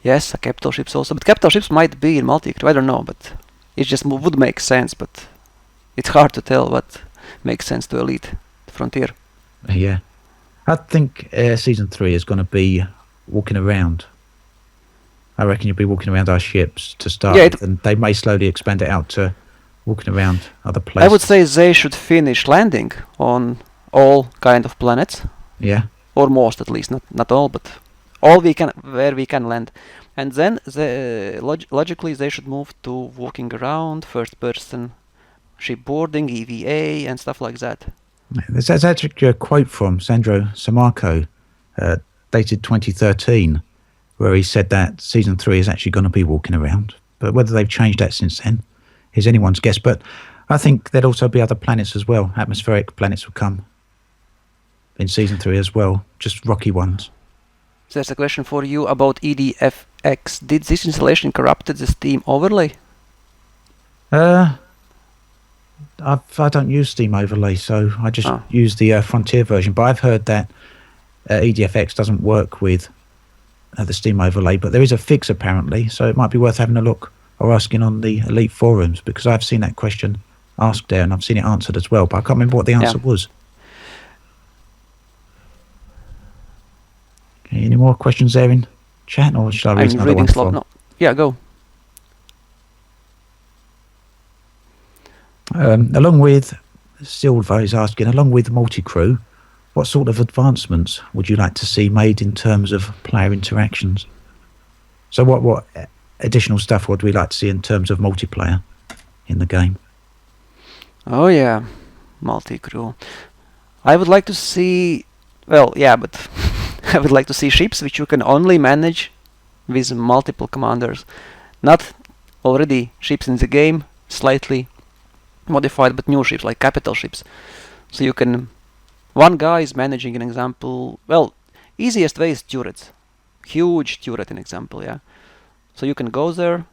Yes, capital ships also. But capital ships might be in multi-crew. I don't know, but it just would make sense. But it's hard to tell what makes sense to Elite Frontier. Yeah. I think Season 3 is going to be walking around. I reckon you'll be walking around our ships to start with, and they may slowly expand it out to walking around other places. I would say they should finish landing on all kind of planets. Yeah. Or most, at least, not all, but all where we can land. And then logically they should move to walking around, first person shipboarding, EVA, and stuff like that. There's actually a quote from Sandro Samarco, dated 2013, where he said that Season 3 is actually going to be walking around. But whether they've changed that since then is anyone's guess. But I think there'd also be other planets as well. Atmospheric planets will come in Season 3 as well, just rocky ones. There's a question for you about EDFX. Did this installation corrupted the Steam overlay? I don't use Steam overlay, so I just use the Frontier version. But I've heard that EDFX doesn't work with the Steam overlay, but there is a fix apparently, so it might be worth having a look or asking on the Elite forums, because I've seen that question asked there and I've seen it answered as well, but I can't remember what the answer was. Okay, any more questions there in chat, or shall I read another one? Slow. No. Yeah, go. Along with Silva is asking, along with multi-crew, what sort of advancements would you like to see made in terms of player interactions? So what additional stuff would we like to see in terms of multiplayer in the game? Oh yeah, multi-crew. I would like to see, well, yeah, but I would like to see ships which you can only manage with multiple commanders. Not already ships in the game, slightly modified, but new ships, like capital ships. So you can, one guy is managing an example, well, easiest way is turrets. Huge turret, an example, yeah. So you can go there,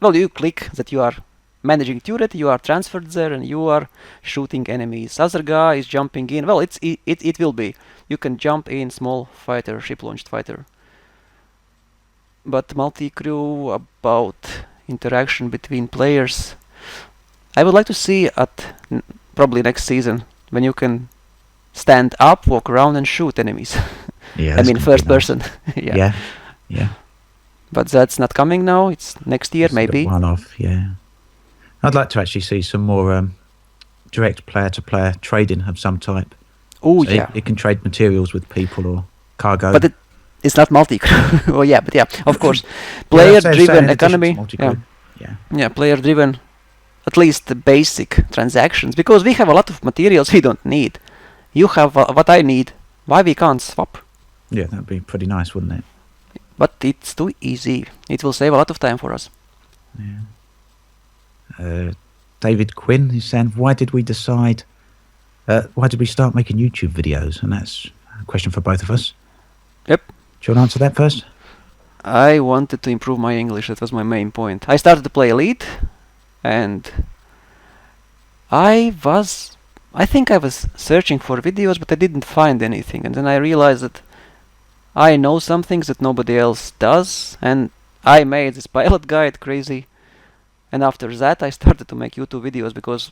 well, you click that you are managing turret, you are transferred there, and you are shooting enemies. Other guy is jumping in, well, it will be. You can jump in small fighter, ship-launched fighter. But multi-crew, about interaction between players, I would like to see at probably next season, when you can stand up, walk around and shoot enemies. Yeah, I mean first person. Yeah. But that's not coming now, it's next year maybe. One off, yeah. I'd like to actually see some more direct player-to-player trading of some type. Oh so yeah. It can trade materials with people or cargo. But it's not multi-crew. Oh yeah, but yeah, of course. Player-driven economy. Yeah, player-driven, at least the basic transactions, because we have a lot of materials we don't need. You have what I need. Why we can't swap? Yeah, that'd be pretty nice, wouldn't it? But it's too easy. It will save a lot of time for us. Yeah. David Quinn is saying, why did we start making YouTube videos? And that's a question for both of us. Yep. Do you want to answer that first? I wanted to improve my English. That was my main point. I started to play Elite, and I think I was searching for videos, but I didn't find anything. And then I realized that I know some things that nobody else does, and I made this pilot guide crazy. And after that I started to make YouTube videos, because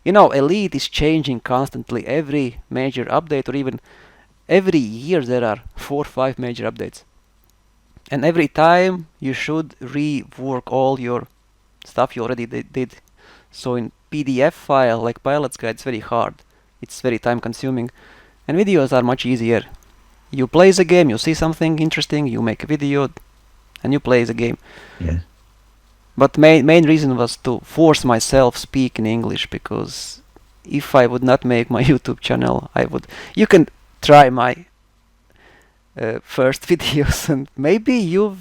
Elite is changing constantly. Every major update, or even every year, there are 4 or 5 major updates, and every time you should rework all your stuff you already did. So in PDF file like pilot's guide, it's very hard, it's very time consuming, and videos are much easier. You play the game, you see something interesting, you make a video and you play the game. Yeah. But main reason was to force myself speak in English, because if I would not make my YouTube channel, you can try my first videos, and maybe you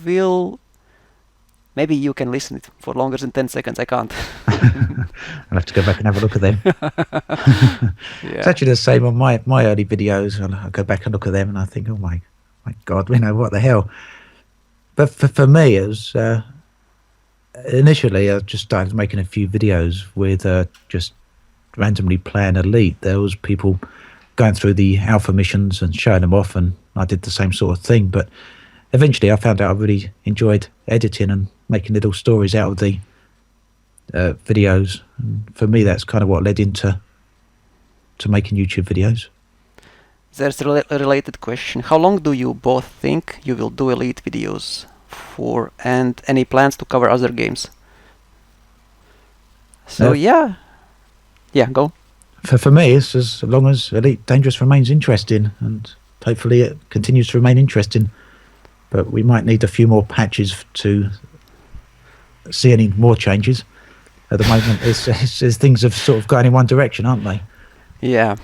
can listen it for longer than 10 seconds. I can't. I'll have to go back and have a look at them. Yeah. It's actually the same on my early videos. I go back and look at them and I think, oh my God, what the hell? But for me, it was initially I just started making a few videos with just randomly playing Elite. There was people going through the alpha missions and showing them off, and I did the same sort of thing. But eventually I found out I really enjoyed editing and making little stories out of the videos. And for me, that's kind of what led into to making YouTube videos. There's a related question. How long do you both think you will do Elite videos for, and any plans to cover other games? So yeah, go. For me, it's as long as Elite Dangerous remains interesting, and hopefully it continues to remain interesting. But we might need a few more patches to see any more changes. At the moment, it's things have sort of gone in one direction, aren't they? Yeah.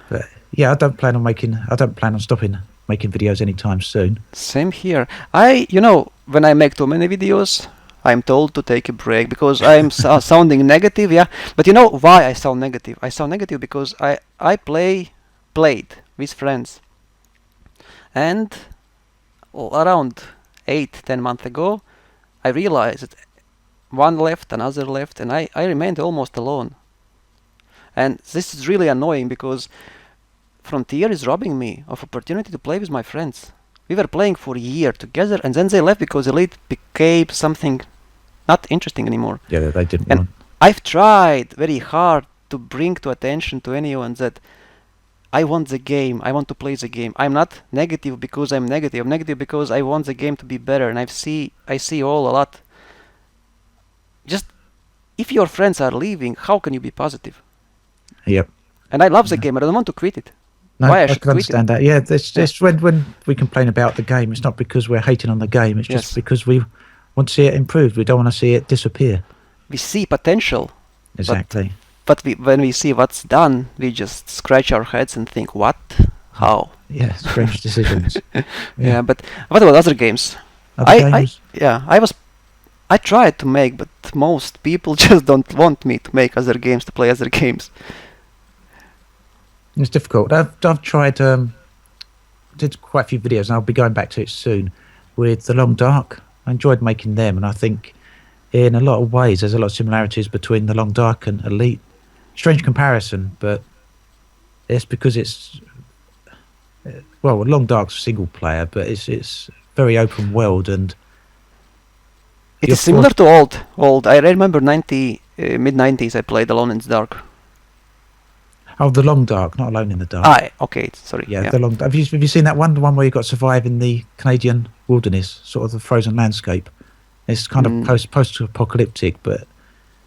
But yeah, I don't plan on stopping making videos anytime soon. Same here. When I make too many videos, I'm told to take a break because I'm sounding negative, yeah. But you know why I sound negative? I sound negative because I played with friends, and around 8-10 months ago, I realized that one left, another left, and I remained almost alone. And this is really annoying because Frontier is robbing me of opportunity to play with my friends. We were playing for a year together, and then they left because Elite became something not interesting anymore. Yeah, they didn't And want. I've tried very hard to bring to attention to anyone that I want the game, I want to play the game. I'm not negative because I'm negative. I'm negative because I want the game to be better, and I see all a lot. Just if your friends are leaving, how can you be positive? Yep. And I love the game. I don't want to quit it. No, Why I I should can quit it? understand that. Yeah, it's when we complain about the game, it's not because we're hating on the game. It's Yes. just because we want to see it improved. We don't want to see it disappear. We see potential, Exactly. but when we see what's done, we just scratch our heads and think, what? How? Yeah, strange decisions. Yeah, but what about other games? Other games? I tried to make, but most people just don't want me to make other games, to play other games. It's difficult. I've tried. Did quite a few videos, and I'll be going back to it soon. With The Long Dark, I enjoyed making them, and I think in a lot of ways there's a lot of similarities between The Long Dark and Elite. Strange comparison, but it's because it's Long Dark's single player, but it's very open world, and It is similar to old. I remember mid-90s. I played Alone in the Dark. The Long Dark, not Alone in the Dark. Okay, sorry. Yeah, The Long. Have you seen that one? The one where you got to survive in the Canadian wilderness, sort of the frozen landscape. It's kind of post-apocalyptic, but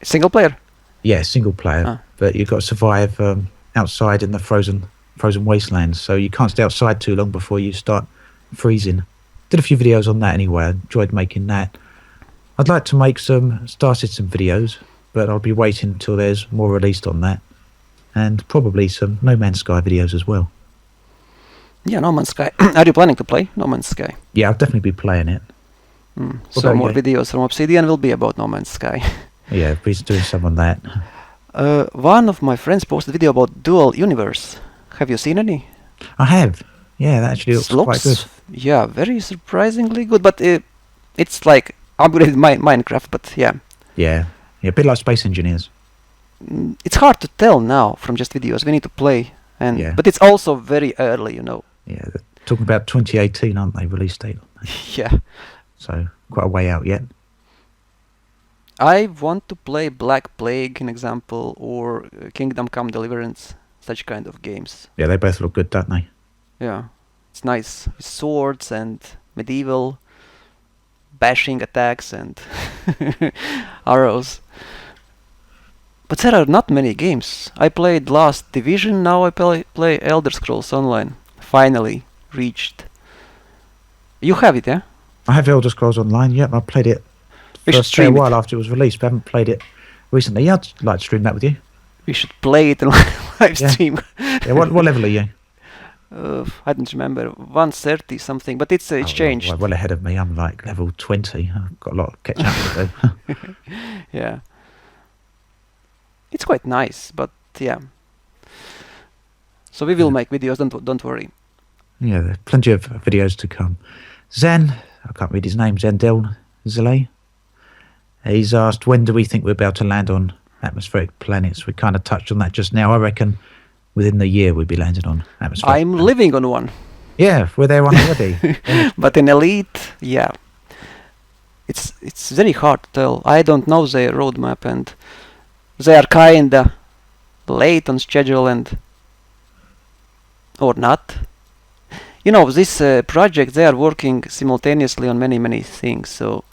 Single player? yeah, single player. But you've got to survive outside in the frozen wastelands. So you can't stay outside too long before you start freezing. Did a few videos on that anyway. I enjoyed making that. I'd like to make started some videos, but I'll be waiting until there's more released on that. And probably some No Man's Sky videos as well. Yeah, No Man's Sky. Are you planning to play No Man's Sky? Yeah, I'll definitely be playing it. So more you? videos from Obsidian will be about No Man's Sky. Yeah, he's doing some on that. One of my friends posted a video about Dual Universe. Have you seen any? I have. Yeah, that actually looks quite good. Yeah, very surprisingly good. But it's like upgraded Minecraft. But yeah. Yeah, a bit like Space Engineers. It's hard to tell now from just videos. We need to play, but it's also very early, you know. Yeah, they're talking about 2018, aren't they? Release date. Yeah. So quite a way out yet. I want to play Black Plague, an example, or Kingdom Come Deliverance, such kind of games. Yeah, they both look good, don't they? Yeah, it's nice. With swords and medieval bashing attacks and arrows. But there are not many games. I played last Division, now I play Elder Scrolls Online. Finally reached. You have it, yeah? I have Elder Scrolls Online, yep, I played it We for should a stream while it. after it was released, but I haven't played it recently. Yeah, I'd like to stream that with you. We should play it in live stream. Yeah, what level are you? I don't remember, 130 something, but it's changed. Well ahead of me, I'm like level 20. I've got a lot of catching up to do. Yeah. It's quite nice, but yeah. So we will make videos, don't worry. Yeah, there's plenty of videos to come. Zen, I can't read his name, Zendel Zile. He's asked, when do we think we'll be able to land on atmospheric planets? We kind of touched on that just now. I reckon within the year we'll be landing on atmospheric I'm planets. living on one. Yeah, we're there one already. But in Elite, yeah. It's very hard to tell. I don't know their roadmap, and they are kinda late on schedule, and or not. You know, this project, they are working simultaneously on many things, so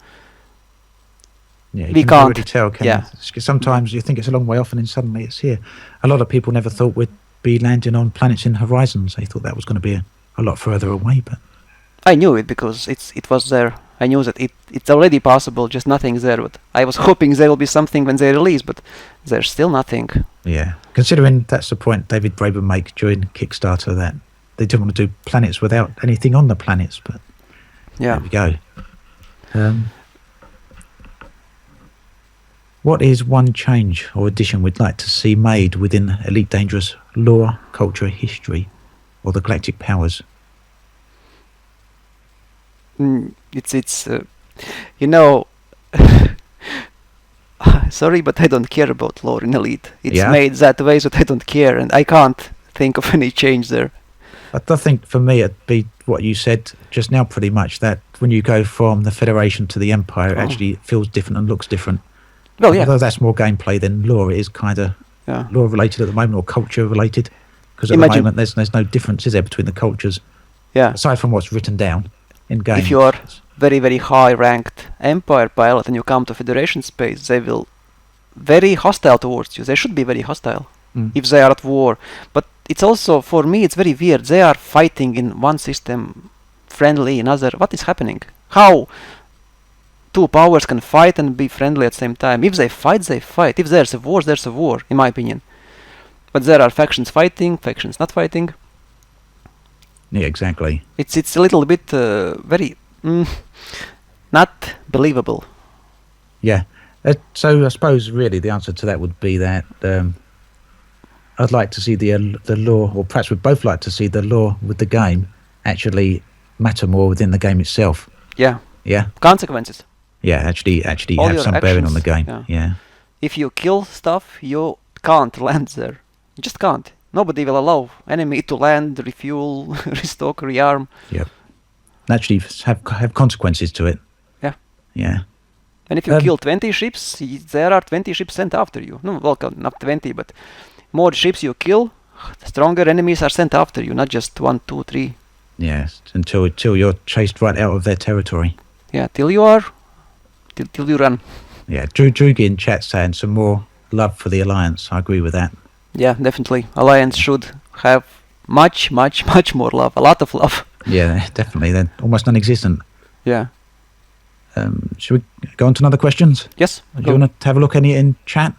Yeah, you we can can't. already tell, can Yeah. you? Sometimes you think it's a long way off and then suddenly it's here. A lot of people never thought we'd be landing on planets in horizons. They thought that was going to be a lot further away, but I knew it because it was there. I knew that it's already possible, just nothing's there. But I was hoping there will be something when they release, but there's still nothing. yeah. Considering that's the point David Braben made during Kickstarter, that they didn't want to do planets without anything on the planets, but Yeah. there we go. What is one change or addition we'd like to see made within Elite Dangerous lore, culture, history, or the galactic powers? It's you know, sorry, but I don't care about lore in Elite. It's made that way that I don't care, and I can't think of any change there. I think for me it'd be what you said just now, pretty much, that when you go from the Federation to the Empire, it actually feels different and looks different. Well, yeah. Although that's more gameplay than lore, it is kind of lore related at the moment, or culture related, because at the moment there's no difference, is there, between the cultures? Yeah. Aside from what's written down in game. If you are very high ranked Empire pilot and you come to Federation space, they will very hostile towards you. They should be very hostile if they are at war. But it's also, for me, it's very weird. They are fighting in one system, friendly in other. What is happening? How two powers can fight and be friendly at the same time? If they fight, they fight. If there's a war, there's a war, in my opinion. But there are factions fighting, factions not fighting. Yeah, exactly. It's a little bit very not believable. Yeah. So I suppose really the answer to that would be that I'd like to see the lore, or perhaps we'd both like to see the lore with the game actually matter more within the game itself. Yeah. Yeah. Consequences. Yeah, actually All have your some bearing actions, on the game. Yeah. If you kill stuff, you can't land there. You just can't. Nobody will allow enemy to land, refuel, restock, rearm. Yep. Actually have consequences to it. Yeah. Yeah. And if you kill 20 ships, there are 20 ships sent after you. No, well, not 20, but more ships you kill, stronger enemies are sent after you, not just 1, 2, 3. Yes, until you're chased right out of their territory. Yeah, till you run. Yeah, Drugi in chat saying some more love for the Alliance. I agree with that. Yeah, definitely. Alliance should have much more love. A lot of love. Yeah, definitely. They're almost non-existent. Yeah. Should we go on to another questions? Yes. Do you want to have a look any in chat?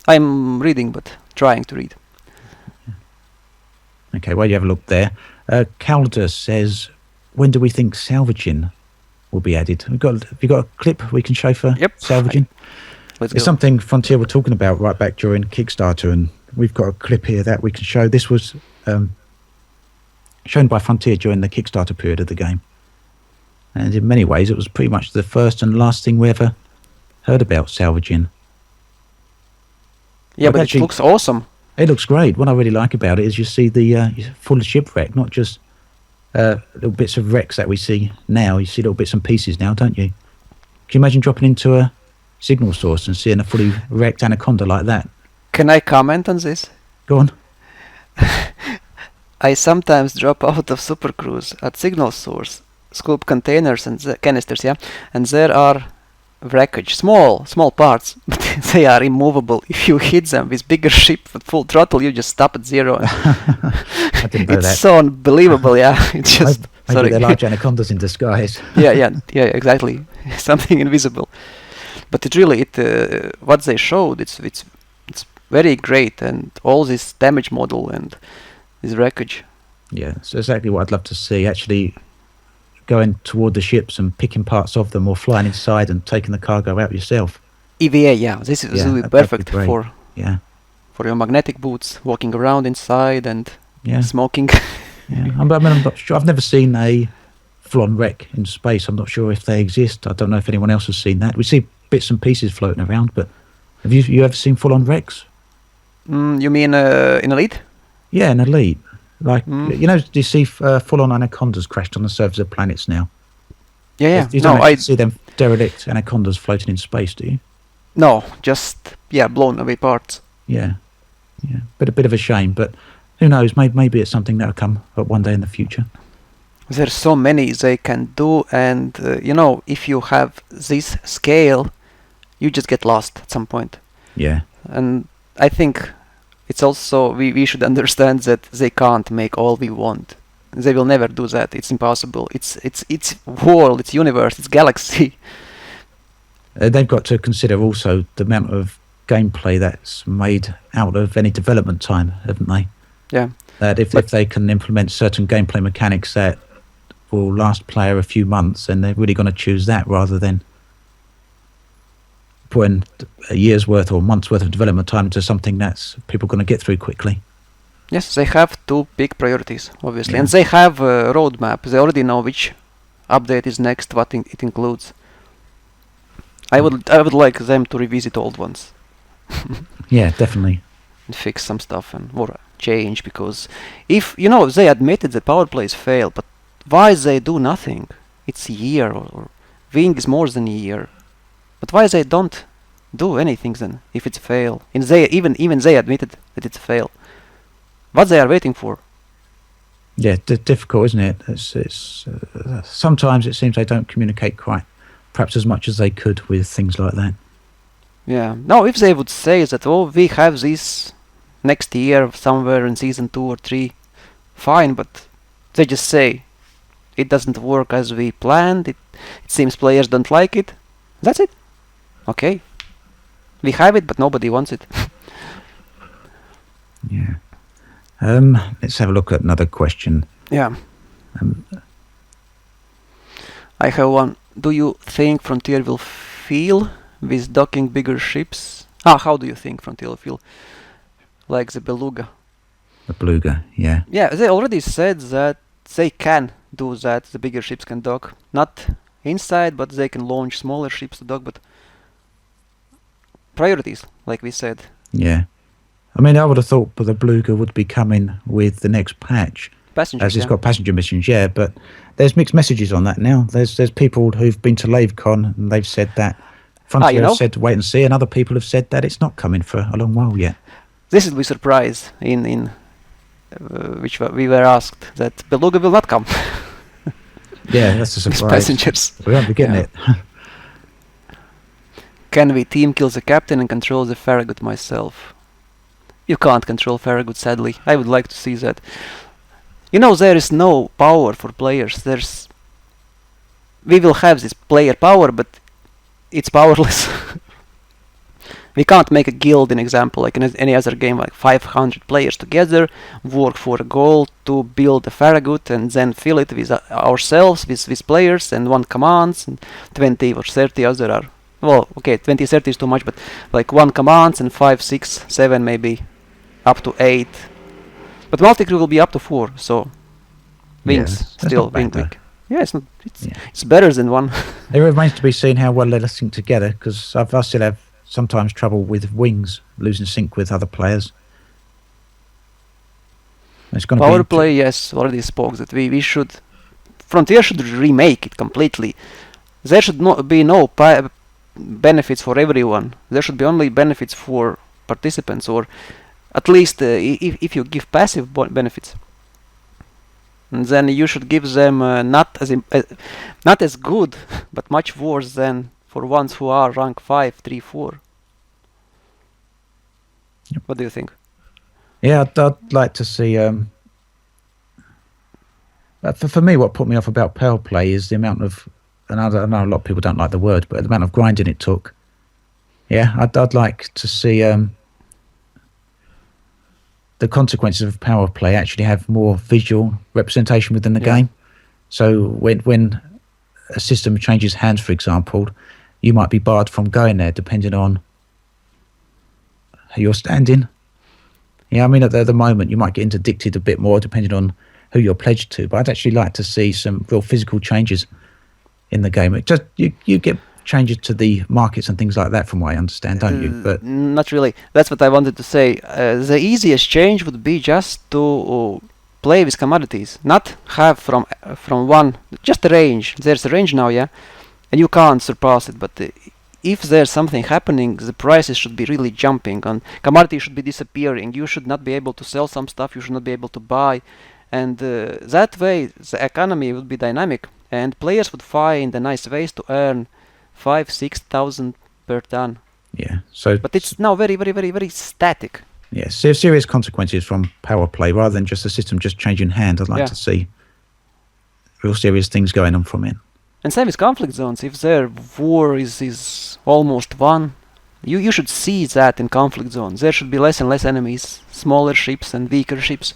I'm reading, but trying to read. Okay, well, you have a look there. Calder says, when do we think salvaging will be added? Have you got a clip we can show for salvaging? It's something Frontier were talking about right back during Kickstarter, and we've got a clip here that we can show. This was shown by Frontier during the Kickstarter period of the game. And in many ways, it was pretty much the first and last thing we ever heard about salvaging. Yeah, but it looks awesome. It looks great. What I really like about it is you see the full shipwreck, not just little bits of wrecks that we see now. You see little bits and pieces now, don't you? Can you imagine dropping into a signal source and seeing a fully wrecked Anaconda like that? Can I comment on this? Go on. I sometimes drop out of Supercruise at signal source, scoop containers and canisters, and there are wreckage, small parts, but they are immovable. If you hit them with bigger ship with full throttle, you just stop at zero. I didn't know it's that. so unbelievable, It's just maybe they're large anacondas in disguise. yeah, exactly. Something invisible. But it really, what they showed, it's very great, and all this damage model and this wreckage. Yeah, so exactly what I'd love to see. Actually, going toward the ships and picking parts of them, or flying inside and taking the cargo out yourself. EVA, this is really perfect for your magnetic boots, walking around inside and smoking. I'm not sure. I've never seen a full-on wreck in space. I'm not sure if they exist. I don't know if anyone else has seen that. We see bits and pieces floating around, but have you ever seen full-on wrecks? You mean in Elite? Yeah, in Elite. Like, do you see full-on anacondas crashed on the surface of planets now? Yeah. You don't see them derelict anacondas floating in space, do you? No, just blown away parts. Yeah, but a bit of a shame. But who knows? Maybe it's something that'll come at one day in the future. There's so many they can do, and if you have this scale, you just get lost at some point. Yeah. And I think it's also we should understand that they can't make all we want. They will never do that. It's impossible. It's world, it's universe, it's galaxy. They've got to consider also the amount of gameplay that's made out of any development time, haven't they? Yeah. That if they can implement certain gameplay mechanics that will last player a few months, and they're really going to choose that rather than putting a year's worth or month's worth of development time into something that's people going to get through quickly. Yes, they have two big priorities, obviously, and they have a roadmap. They already know which update is next, what it includes. I would like them to revisit old ones. Yeah, definitely. And fix some stuff or change, because if they admitted that power plays fail, but why they do nothing? It's a year or Wing is more than a year, but why they don't do anything then if it's a fail? And they even they admitted that it's a fail. What they are waiting for? Yeah, difficult, isn't it? It's sometimes it seems they don't communicate quite, perhaps as much as they could with things like that. Yeah. Now, if they would say that, we have this next year somewhere in season 2 or 3, fine, but they just say it doesn't work as we planned, it seems players don't like it. That's it. Okay. We have it, but nobody wants it. Yeah. Let's have a look at another question. Yeah. I have one. Do you think Frontier will fail with docking bigger ships? How do you think Frontier will feel? Like the Beluga. The Beluga, yeah. Yeah, they already said that they can do that. The bigger ships can dock. Not inside, but they can launch smaller ships to dock. But priorities, like we said. Yeah. I mean, I would have thought the Beluga would be coming with the next patch. Passengers, as it's got passenger missions, yeah, but there's mixed messages on that now. There's people who've been to LaveCon and they've said that Frontier have said wait and see, and other people have said that it's not coming for a long while yet. This is the surprise in which we were asked that Beluga will not come. Yeah, that's a surprise. Passengers. We won't be getting it. Can we team kill the captain and control the Farragut myself? You can't control Farragut, sadly. I would like to see that. There is no power for players. We will have this player power, but it's powerless. We can't make a guild, an example, like in any other game, like 500 players together, work for a goal to build a Farragut and then fill it with ourselves, with players, and one commands, and 20 or 30 other are... Well, okay, 20, 30 is too much, but like one commands and 5, 6, 7 maybe, up to 8. But multi-crew will be up to 4, so Wings still Wing. Yeah, it's better than one. It remains to be seen how well they'll sync together, because I still have sometimes trouble with Wings losing sync with other players. It's going to Power play, yes, already spoke that we should... Frontier should remake it completely. There should not be no benefits for everyone. There should be only benefits for participants, or at least if you give passive benefits, and then you should give them not as good, but much worse than for ones who are rank 5, 3, 4. Yep. What do you think? Yeah, I'd like to see... for me, what put me off about power play is the amount of... And I know a lot of people don't like the word, but the amount of grinding it took. Yeah, I'd like to see the consequences of power play actually have more visual representation within the game. So when a system changes hands, for example, you might be barred from going there depending on how you're standing. Yeah, I mean, at the moment, you might get interdicted a bit more depending on who you're pledged to, but I'd actually like to see some real physical changes in the game. It just you get changes to the markets and things like that, from what I understand, don't you? But not really. That's what I wanted to say. The easiest change would be just to play with commodities, not have from one just a range. There's a range now, yeah, and you can't surpass it. But if there's something happening, the prices should be really jumping, and commodities should be disappearing. You should not be able to sell some stuff. You should not be able to buy, and that way the economy would be dynamic, and players would find a nice ways to earn 5,000-6,000 per ton. Yeah. So, but it's now very, very, very, very static. Yeah, serious consequences from power play rather than just the system just changing hand. I'd like to see real serious things going on from it. And same with conflict zones. If their war is almost won, you should see that in conflict zones. There should be less and less enemies, smaller ships and weaker ships.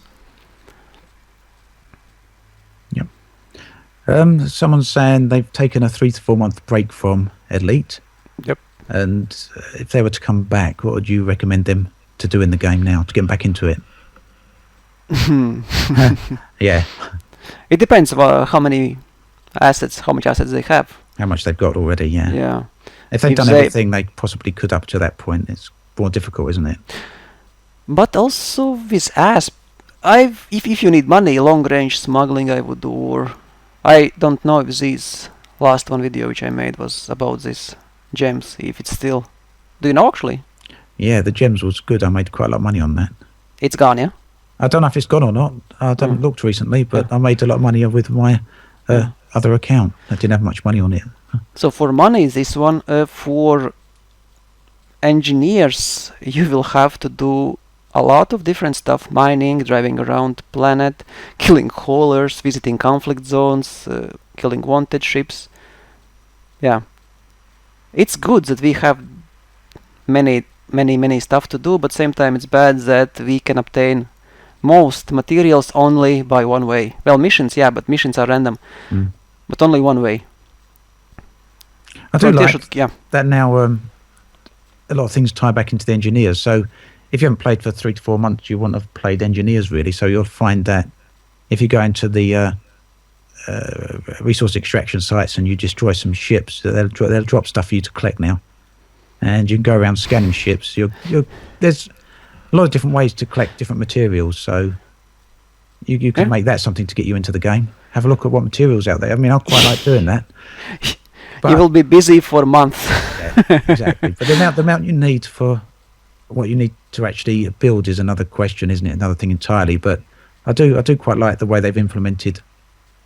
Yep. Someone's saying they've taken a 3 to 4 month break from Elite. Yep. And if they were to come back, what would you recommend them to do in the game now to get back into it? Yeah. It depends how many assets, how much assets they have. How much they've got already, yeah. Yeah. If they've done everything they possibly could up to that point, it's more difficult, isn't it? But also with if you need money, long range smuggling I would do, or I don't know if this last one video which I made was about this gems, if it's still. Do you know actually? Yeah, the gems was good. I made quite a lot of money on that. It's gone, yeah? I don't know if it's gone or not. I haven't looked recently, but I made a lot of money with my other account. I didn't have much money on it. So for money, this one, for engineers, you will have to do a lot of different stuff. Mining, driving around the planet, killing haulers, visiting conflict zones, killing wanted ships. Yeah. It's good that we have many stuff to do, but same time it's bad that we can obtain most materials only by one way. Well, missions, yeah, but missions are random. But only one way. I do like that now. A lot of things tie back into the engineers. So if you haven't played for 3 to 4 months, you won't have played engineers really. So you'll find that if you go into the resource extraction sites and you destroy some ships, they'll drop stuff for you to collect now. And you can go around scanning ships. There's a lot of different ways to collect different materials. So you can make that something to get you into the game. Have a look at what materials out there. I mean, I quite like doing that. But you will be busy for a month. Yeah, exactly. But the amount you need for what you need to actually build is another question, isn't it? Another thing entirely. But I do quite like the way they've implemented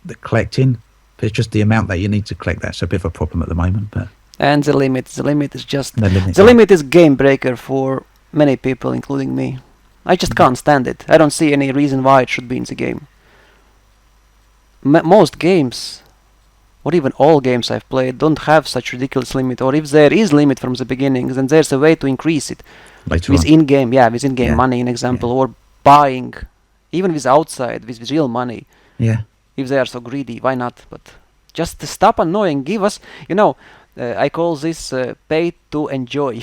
the collecting. But it's just the amount that you need to collect that's a bit of a problem at the moment. But and the limit is just the limit is game breaker for many people, including me. I just can't stand it. I don't see any reason why it should be in the game. Most games, or even all games I've played, don't have such ridiculous limit. Or if there is limit from the beginning, then there's a way to increase it. Later with on. in-game money, in example, or buying, even with outside, with real money. Yeah. If they are so greedy, why not? But just to stop annoying, give us, I call this pay to enjoy.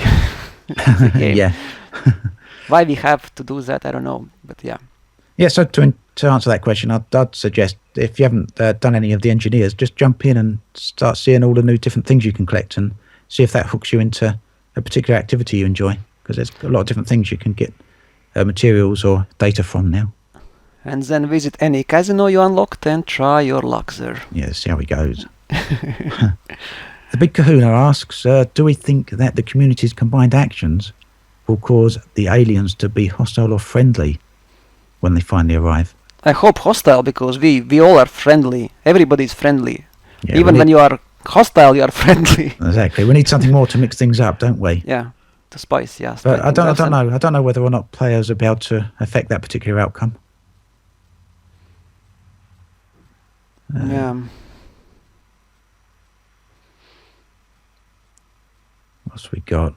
Yeah. Why we have to do that, I don't know, but yeah. Yeah, so to answer that question, I'd suggest if you haven't done any of the engineers, just jump in and start seeing all the new different things you can collect and see if that hooks you into a particular activity you enjoy, because there's a lot of different things you can get materials or data from now. And then visit any casino you unlocked and try your luck there. Yeah, see how it goes. The Big Kahuna asks, do we think that the community's combined actions will cause the aliens to be hostile or friendly when they finally arrive? I hope hostile, because we all are friendly. Everybody's friendly. Yeah, even when you are hostile, you are friendly. Exactly. We need something more to mix things up, don't we? Yeah, to spice, yeah. But I don't know. I don't know whether or not players will be able to affect that particular outcome. Yeah. What's we got?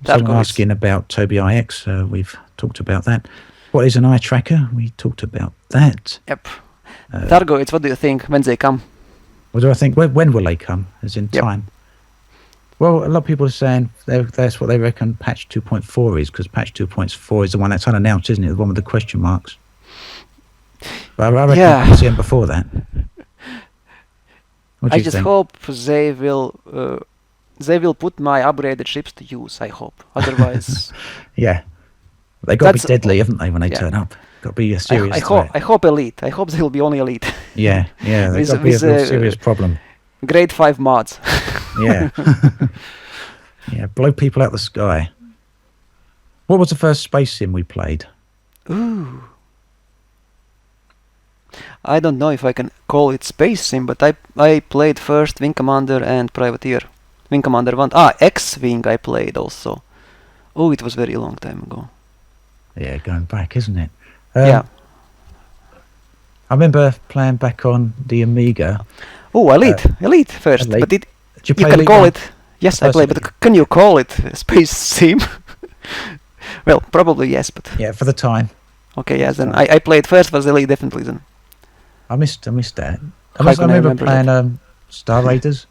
Someone asking about Toby IX. We've talked about that. What is an eye tracker? We talked about that. Yep. Targoids, what do you think when they come? What do I think? When will they come? As in time? Well, a lot of people are saying that's what they reckon patch 2.4 is, because patch 2.4 is the one that's unannounced, isn't it? The one with the question marks. But I reckon we'll see them before that. I just hope they will put my upgraded ships to use, I hope. Otherwise... Yeah. They got to be deadly, haven't they, when they turn up? Got to be a serious threat. I hope elite. I hope they will be only elite. Yeah, they've got to be a real serious problem. Grade 5 mods. Yeah. Yeah, blow people out the sky. What was the first space sim we played? Ooh. I don't know if I can call it Space Sim, but I played first Wing Commander and Privateer. Wing Commander 1. X-Wing I played also. Oh, it was very long time ago. Yeah, going back, isn't it? Yeah. I remember playing back on the Amiga. Oh, Elite first. Elite. But Did you play can Elite call one? it... Yes, The I first played, but Elite. can you call it Space Sim? Well, probably yes, but... Yeah, for the time. Okay, yes, then I played first was Elite, definitely then. I missed that. How I can I remember remember playing Star Raiders.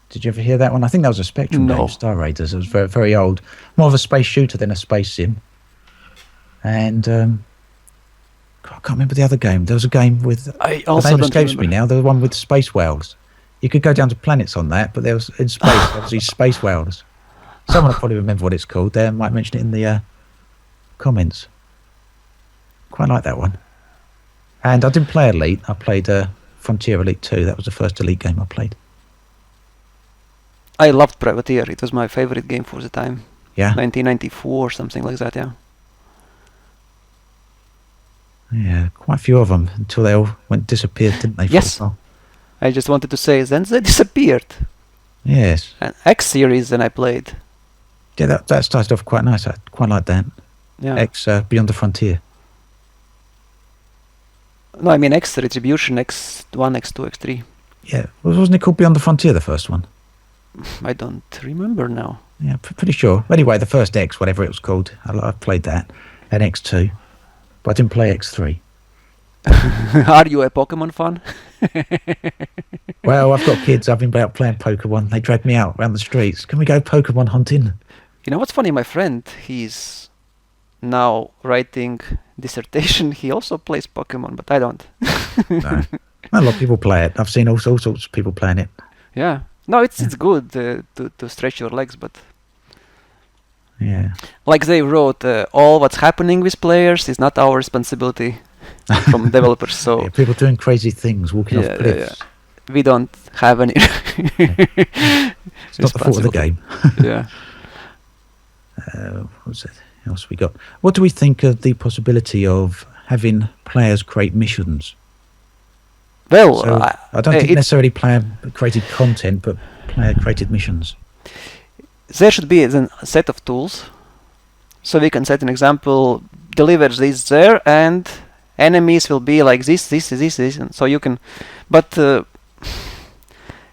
Did you ever hear that one? I think that was a Spectrum No. game, Star Raiders. It was very, very old. More of a space shooter than a space sim. And I can't remember the other game. There was a game with... I The also name don't escapes remember. me now. The one with space whales. You could go down to planets on that, but there was in space. There was these space whales. Someone will probably remember what it's called. They might mention it in the comments. Quite like that one. And I didn't play Elite. I played Frontier Elite 2. That was the first Elite game I played. I loved Privateer. It was my favorite game for the time. Yeah. 1994, something like that, yeah. Yeah, quite a few of them until they all disappeared, didn't they? for a Yes. while? I just wanted to say, then they disappeared. Yes. And X series then I played. Yeah, that started off quite nice. I quite like that. Yeah. X Beyond the Frontier. No, I mean X Retribution, X1, X2, X3. Yeah, wasn't it called Beyond the Frontier, the first one? I don't remember now. Yeah, pretty sure. Anyway, the first X, whatever it was called, I played that. And X2. But I didn't play X3. Are you a Pokemon fan? Well, I've got kids. I've been out playing Pokemon. They drag me out around the streets. Can we go Pokemon hunting? You know what's funny? My friend, he's now writing dissertation. He also plays Pokemon, but I don't. No. A lot of people play it. I've seen all sorts of people playing it. Yeah. No, it's good to stretch your legs, but Yeah. like they wrote, all what's happening with players is not our responsibility from developers. So Yeah, people doing crazy things, walking off cliffs. we don't have any. It's not the fault of the game. Yeah. What's it? Else we got? What do we think of the possibility of having players create missions? Well, So, I don't think it's- necessarily player created content, but player created missions. there should be then a set of tools, so we can set an example, deliver this there, and enemies will be like this, and so you can, but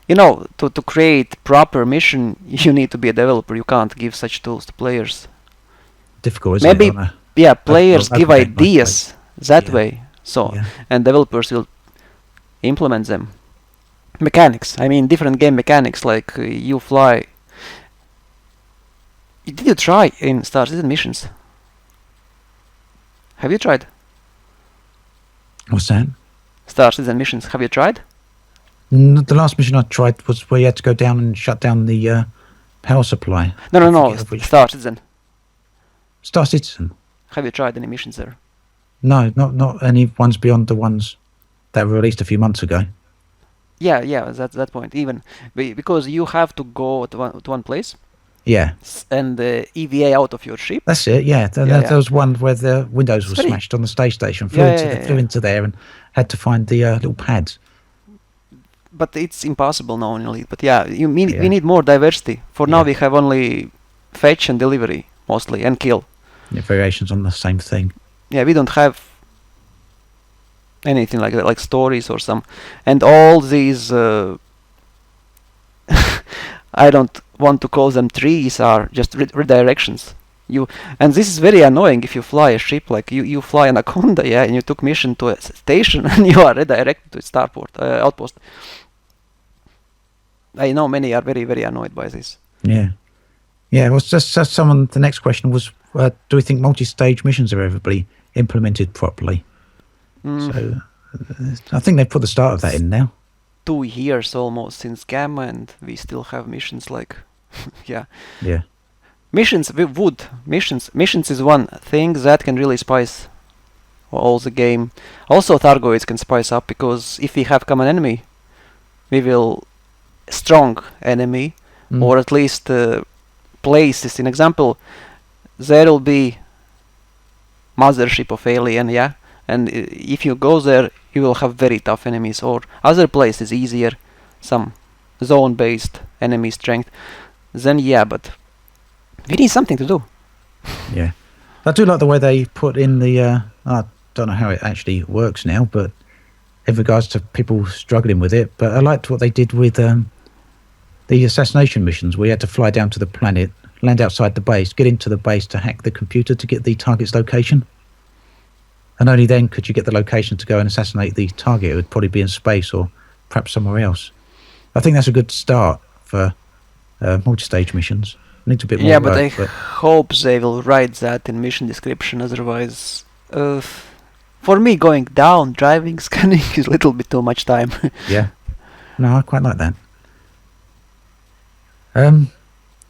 you know, to create proper mission, you need to be a developer. You can't give such tools to players. Difficult, isn't Maybe it? on a- Yeah, players well, give okay, ideas that Yeah. way, so Yeah. and developers will implement them. Mechanics, I mean different game mechanics, like you fly. Did you try in Star Citizen missions? Have you tried What's that? Star Citizen missions? Have you tried? The last mission I tried was where you had to go down and shut down the power supply. No, I no. forget which- Star Citizen. Star Citizen. Have you tried any missions there? No, not any ones beyond the ones that were released a few months ago. Yeah. That's that point. Even because you have to go to one place Yeah, and EVA out of your ship. that's it. Yeah, Yeah. there was one where the windows It's were very- smashed on the space station. Yeah. Flew into there and had to find the little pads. But it's impossible now in Elite. But yeah, we Yeah. need more diversity. For now Yeah. we have only fetch and delivery mostly, and kill. Yeah, variations on the same thing. Yeah, we don't have anything like that, like stories or some, and all these. I don't want to call them trees, are just redirections. And this is very annoying if you fly a ship, like you fly an Anaconda, yeah, and you took mission to a station and you are redirected to its outpost. I know many are very, very annoyed by this. Yeah. Yeah, well, just someone. The next question was, do we think multi-stage missions are ever be implemented properly? So, I think they put the start of that in now. 2 years almost since Gamma, and we still have missions like, yeah. Yeah. Missions is one thing that can really spice all the game. Also, Thargoids can spice up, because if we have common enemy, we will strong enemy, or at least places. In example, there will be mothership of alien, yeah, and if you go there, you will have very tough enemies, or other places easier, some zone-based enemy strength. Then yeah, but we need something to do. Yeah. I do like the way they put in the, I don't know how it actually works now, but in regards to people struggling with it, but I liked what they did with the assassination missions, where you had to fly down to the planet, land outside the base, get into the base to hack the computer to get the target's location. And only then could you get the location to go and assassinate the target. It would probably be in space or perhaps somewhere else. I think that's a good start for multi-stage missions. Needs a bit more Yeah, work, but I hope they will write that in mission description. Otherwise, for me, going down, driving, scanning is a little bit too much time. Yeah. No, I quite like that.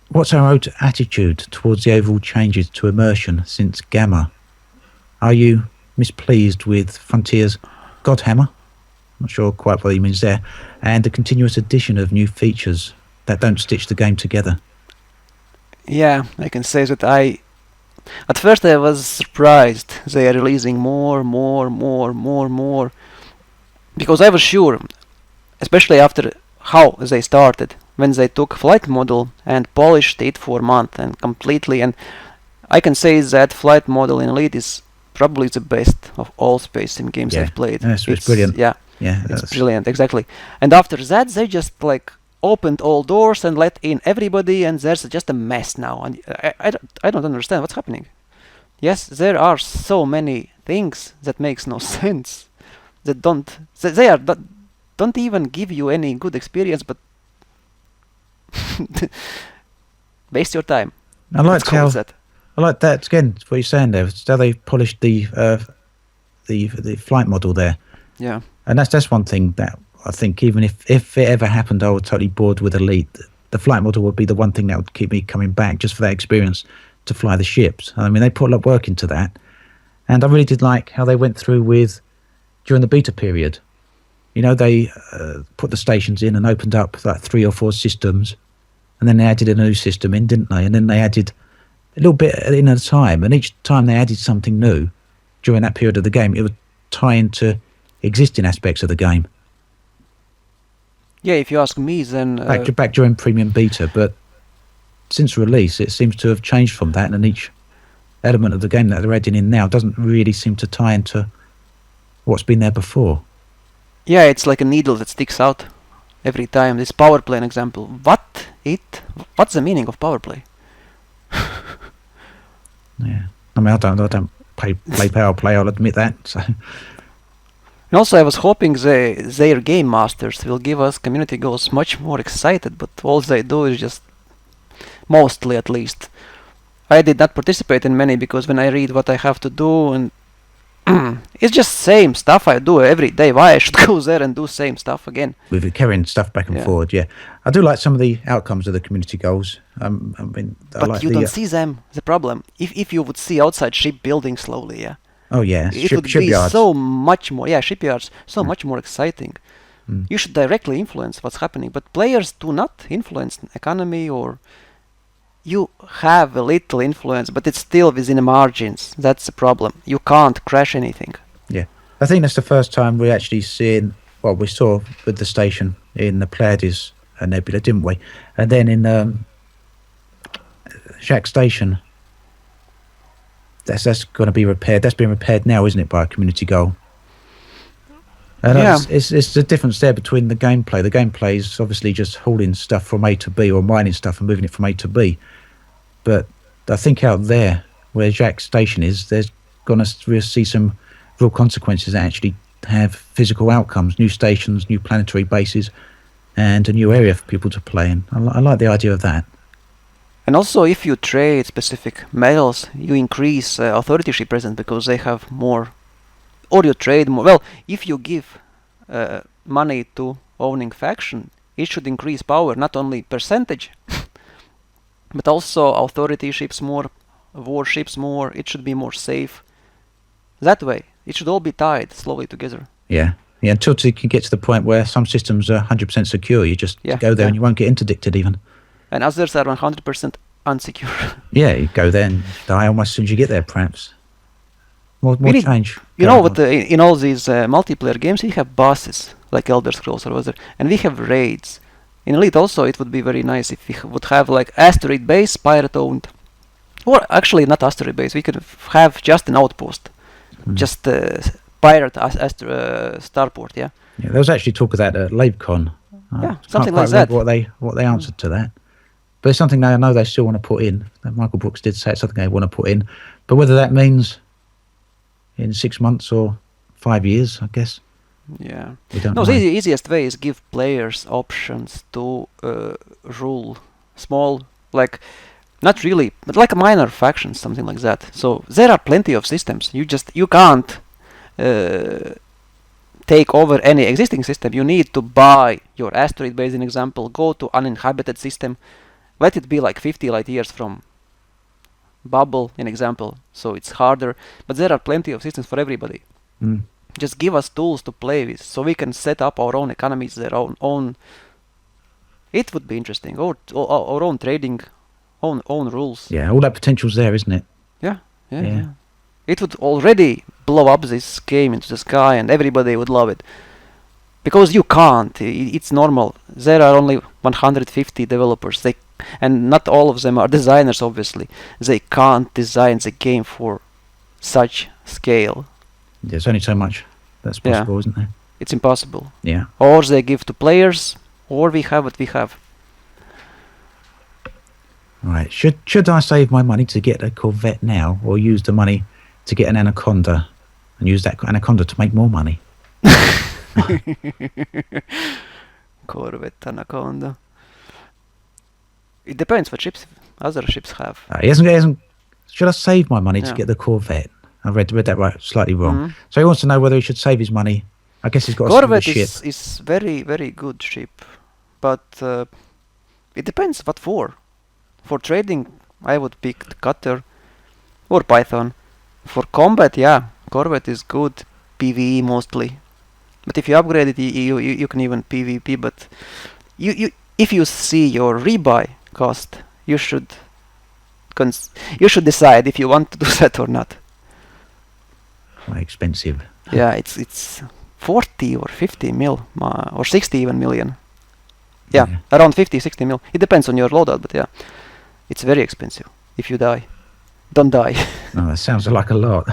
What's our own attitude towards the overall changes to immersion since Gamma? Are you mispleased with Frontier's Godhammer? Not sure quite what he means there. And the continuous addition of new features that don't stitch the game together. Yeah, I can say that at first I was surprised they are releasing more, because I was sure, especially after how they started, when they took flight model and polished it for a month and completely, and I can say that flight model in Elite is probably the best of all space sim games I've played. Yes, it's brilliant. Yeah, it's brilliant, exactly. And after that they just like opened all doors and let in everybody, and there's just a mess now, and I don't understand what's happening. Yes, there are so many things that makes no sense, that don't even give you any good experience, but waste your time. I like that again. What you're saying there, how they polished the flight model there. Yeah, and that's one thing that I think, even if it ever happened, I was totally bored with Elite. The flight model would be the one thing that would keep me coming back, just for that experience to fly the ships. I mean, they put a lot of work into that, and I really did like how they went through with during the beta period. You know, they put the stations in and opened up like 3 or 4 systems, and then they added a new system in, didn't they? And then they added a little bit in at a time, and each time they added something new during that period of the game, it would tie into existing aspects of the game. Yeah, if you ask me, then back during premium beta, but since release, it seems to have changed from that, and each element of the game that they're adding in now doesn't really seem to tie into what's been there before. Yeah, it's like a needle that sticks out every time. This power play, an example. What's the meaning of power play? Yeah, I mean, I don't play power play. I'll admit that. So. And also, I was hoping their game masters will give us community goals much more excited, but all they do is just, mostly at least. I did not participate in many, because when I read what I have to do, and it's just same stuff I do every day. Why I should go there and do same stuff again? With carrying stuff back and forward, yeah. I do like some of the outcomes of the community goals. I mean, but you don't see them. The problem, if you would see outside ship building slowly, yeah. Oh yeah, it would be so much more. Yeah, shipyards much more exciting. You should directly influence what's happening, but players do not influence economy, or you have a little influence, but it's still within the margins. That's the problem. You can't crash anything. Yeah, I think that's the first time we actually seen what we saw with the station in the Pleiades Nebula, didn't we? And then in Shack Station. That's going to be repaired. That's being repaired now, isn't it, by a community goal? And yeah. It's the difference there between the gameplay. The gameplay is obviously just hauling stuff from A to B, or mining stuff and moving it from A to B. But I think out there, where Jack Station is, there's going to see some real consequences that actually have physical outcomes, new stations, new planetary bases, and a new area for people to play in. I like the idea of that. And also, if you trade specific metals, you increase authority presence, because they have more, or you trade more. Well, if you give money to owning faction, it should increase power, not only percentage, but also authority ships more, warships more. It should be more safe. That way, it should all be tied slowly together. Yeah, Yeah, until you can get to the point where some systems are 100% secure. You just go there and you won't get interdicted even. And others are 100% unsecure. Yeah, you go there and die almost as soon as you get there, perhaps. More change. You know, but in all these multiplayer games, we have bosses, like Elder Scrolls or whatever, and we have raids. In Elite also, it would be very nice if we would have like asteroid base, pirate-owned. Or actually, not asteroid base, we could have just an outpost. Just pirate starport, yeah? Yeah, there was actually talk of that at LaveCon. Something like that. What they answered to that. But it's something I know they still want to put in. Michael Brooks did say it's something they want to put in. But whether that means in 6 months or 5 years, I guess. Yeah. We don't know. The easiest way is give players options to rule small, like, not really, but like minor factions, something like that. So there are plenty of systems. You can't take over any existing system. You need to buy your asteroid base, an example, go to uninhabited system, let it be like 50 light years from bubble, an example, so it's harder, but there are plenty of systems for everybody. Just give us tools to play with, so we can set up our own economies, their own. It would be interesting, or our own trading, own rules. Yeah, all that potential's there, isn't it? Yeah. It would already blow up this game into the sky, and everybody would love it. Because you can't, it's normal. There are only 150 developers, and not all of them are designers, obviously. They can't design the game for such scale. There's only so much that's possible, isn't there? It's impossible. Yeah. Or they give to players, or we have what we have. Right. Should I save my money to get a Corvette now, or use the money to get an Anaconda, and use that Anaconda to make more money? Corvette, Anaconda. It depends what other ships have. He hasn't. Should I save my money to get the Corvette? I read that right, slightly wrong. So he wants to know whether he should save his money. I guess he's got Corvette a ship. is very, very good ship, but it depends what for. For trading, I would pick Cutter or Python. For combat, Corvette is good. PvE mostly. But if you upgrade it, you can even PvP. But if you see your rebuy cost, you should decide if you want to do that or not. Quite expensive. Yeah, it's 40 or 50 mil, or 60 even million. Yeah, around 50, 60 mil. It depends on your loadout, but it's very expensive. If you die, don't die. No, that sounds like a lot.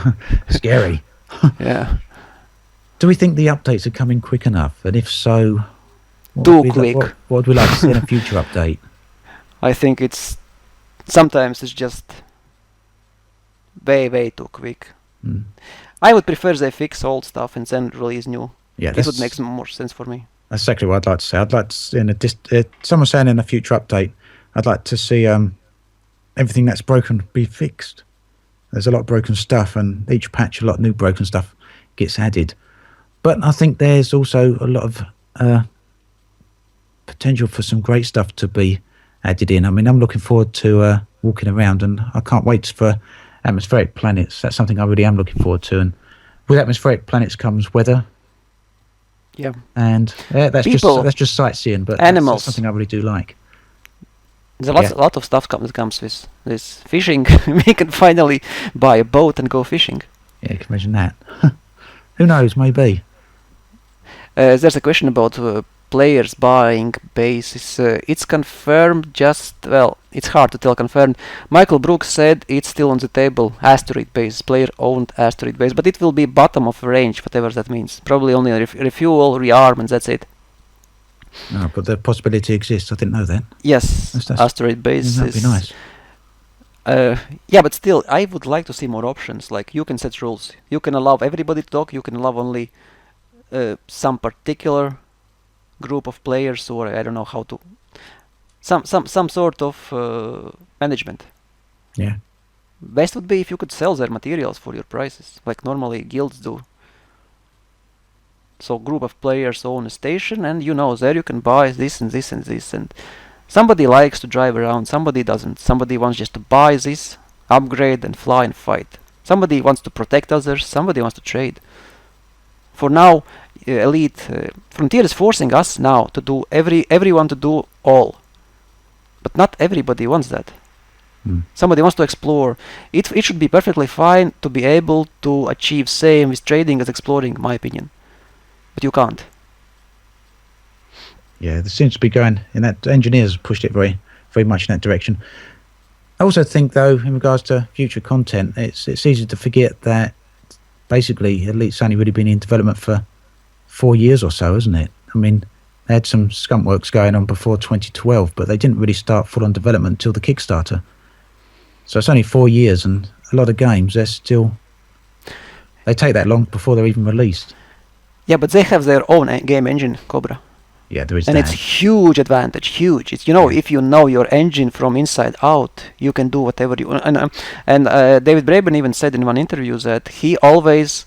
Scary. Yeah. Do we think the updates are coming quick enough? And if so, too quick. What would we like to see in a future update? I think sometimes it's just way too quick. I would prefer they fix old stuff and then release new. Yeah, this would make more sense for me. That's exactly what I'd like to say. I'd like to see someone saying in a future update, I'd like to see everything that's broken be fixed. There's a lot of broken stuff, and each patch a lot of new broken stuff gets added. But I think there's also a lot of potential for some great stuff to be added in. I mean, I'm looking forward to walking around, and I can't wait for atmospheric planets. That's something I really am looking forward to. And with atmospheric planets comes weather. Yeah. And that's just sightseeing, but animals. That's something I really do like. There's a lot of stuff that comes with this fishing. We can finally buy a boat and go fishing. Yeah, you can imagine that. Who knows, maybe. There's a question about players buying bases. It's confirmed it's hard to tell confirmed. Michael Brooks said it's still on the table. Asteroid base, player-owned asteroid base. But it will be bottom of range, whatever that means. Probably only refuel, rearm, and that's it. No, but the possibility exists. I didn't know that. Yes, asteroid base that'd be nice. But still, I would like to see more options. Like, you can set rules. You can allow everybody to talk. You can allow only some particular group of players, or I don't know how to. Some sort of management. Yeah. Best would be if you could sell their materials for your prices, like normally guilds do. So group of players own a station, and there you can buy this and this and this, and somebody likes to drive around, somebody doesn't. Somebody wants just to buy this, upgrade, and fly and fight. Somebody wants to protect others, somebody wants to trade. For now, Elite. Frontier is forcing us now to do everyone to do all, but not everybody wants that. Somebody wants to explore. It should be perfectly fine to be able to achieve same with trading as exploring, in my opinion. But you can't. Yeah, there seems to be going in that. Engineers pushed it very, very much in that direction. I also think, though, in regards to future content, it's easy to forget that basically Elite's only really been in development for 4 years or so, isn't it? I mean, they had some skunk works going on before 2012, but they didn't really start full-on development until the Kickstarter. So it's only 4 years, and a lot of games, they take that long before they're even released. Yeah, but they have their own game engine, Cobra. Yeah, there is and that. It's huge advantage, huge. It's, if you know your engine from inside out, you can do whatever you want. And David Braben even said in one interview that he always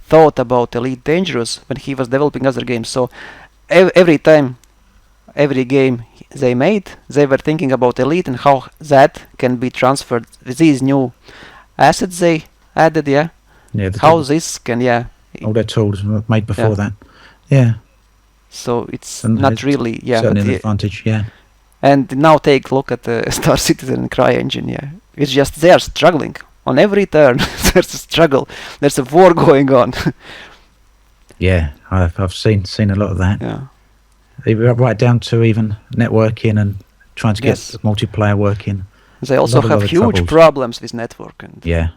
thought about Elite Dangerous when he was developing other games. So every game they made, they were thinking about Elite and how that can be transferred with these new assets they added, yeah? Yeah. How this can, yeah. All their tools were made before that. Yeah. So it's And not it's really, yeah. certainly an advantage, yeah. And now take a look at the Star Citizen and CryEngine, yeah. It's just they are struggling. On every turn, there's a struggle. There's a war going on. Yeah, I've seen a lot of that. Yeah. Right down to even networking and trying to get Yes. multiplayer working. They also have huge troubles. problems with network. And Yeah.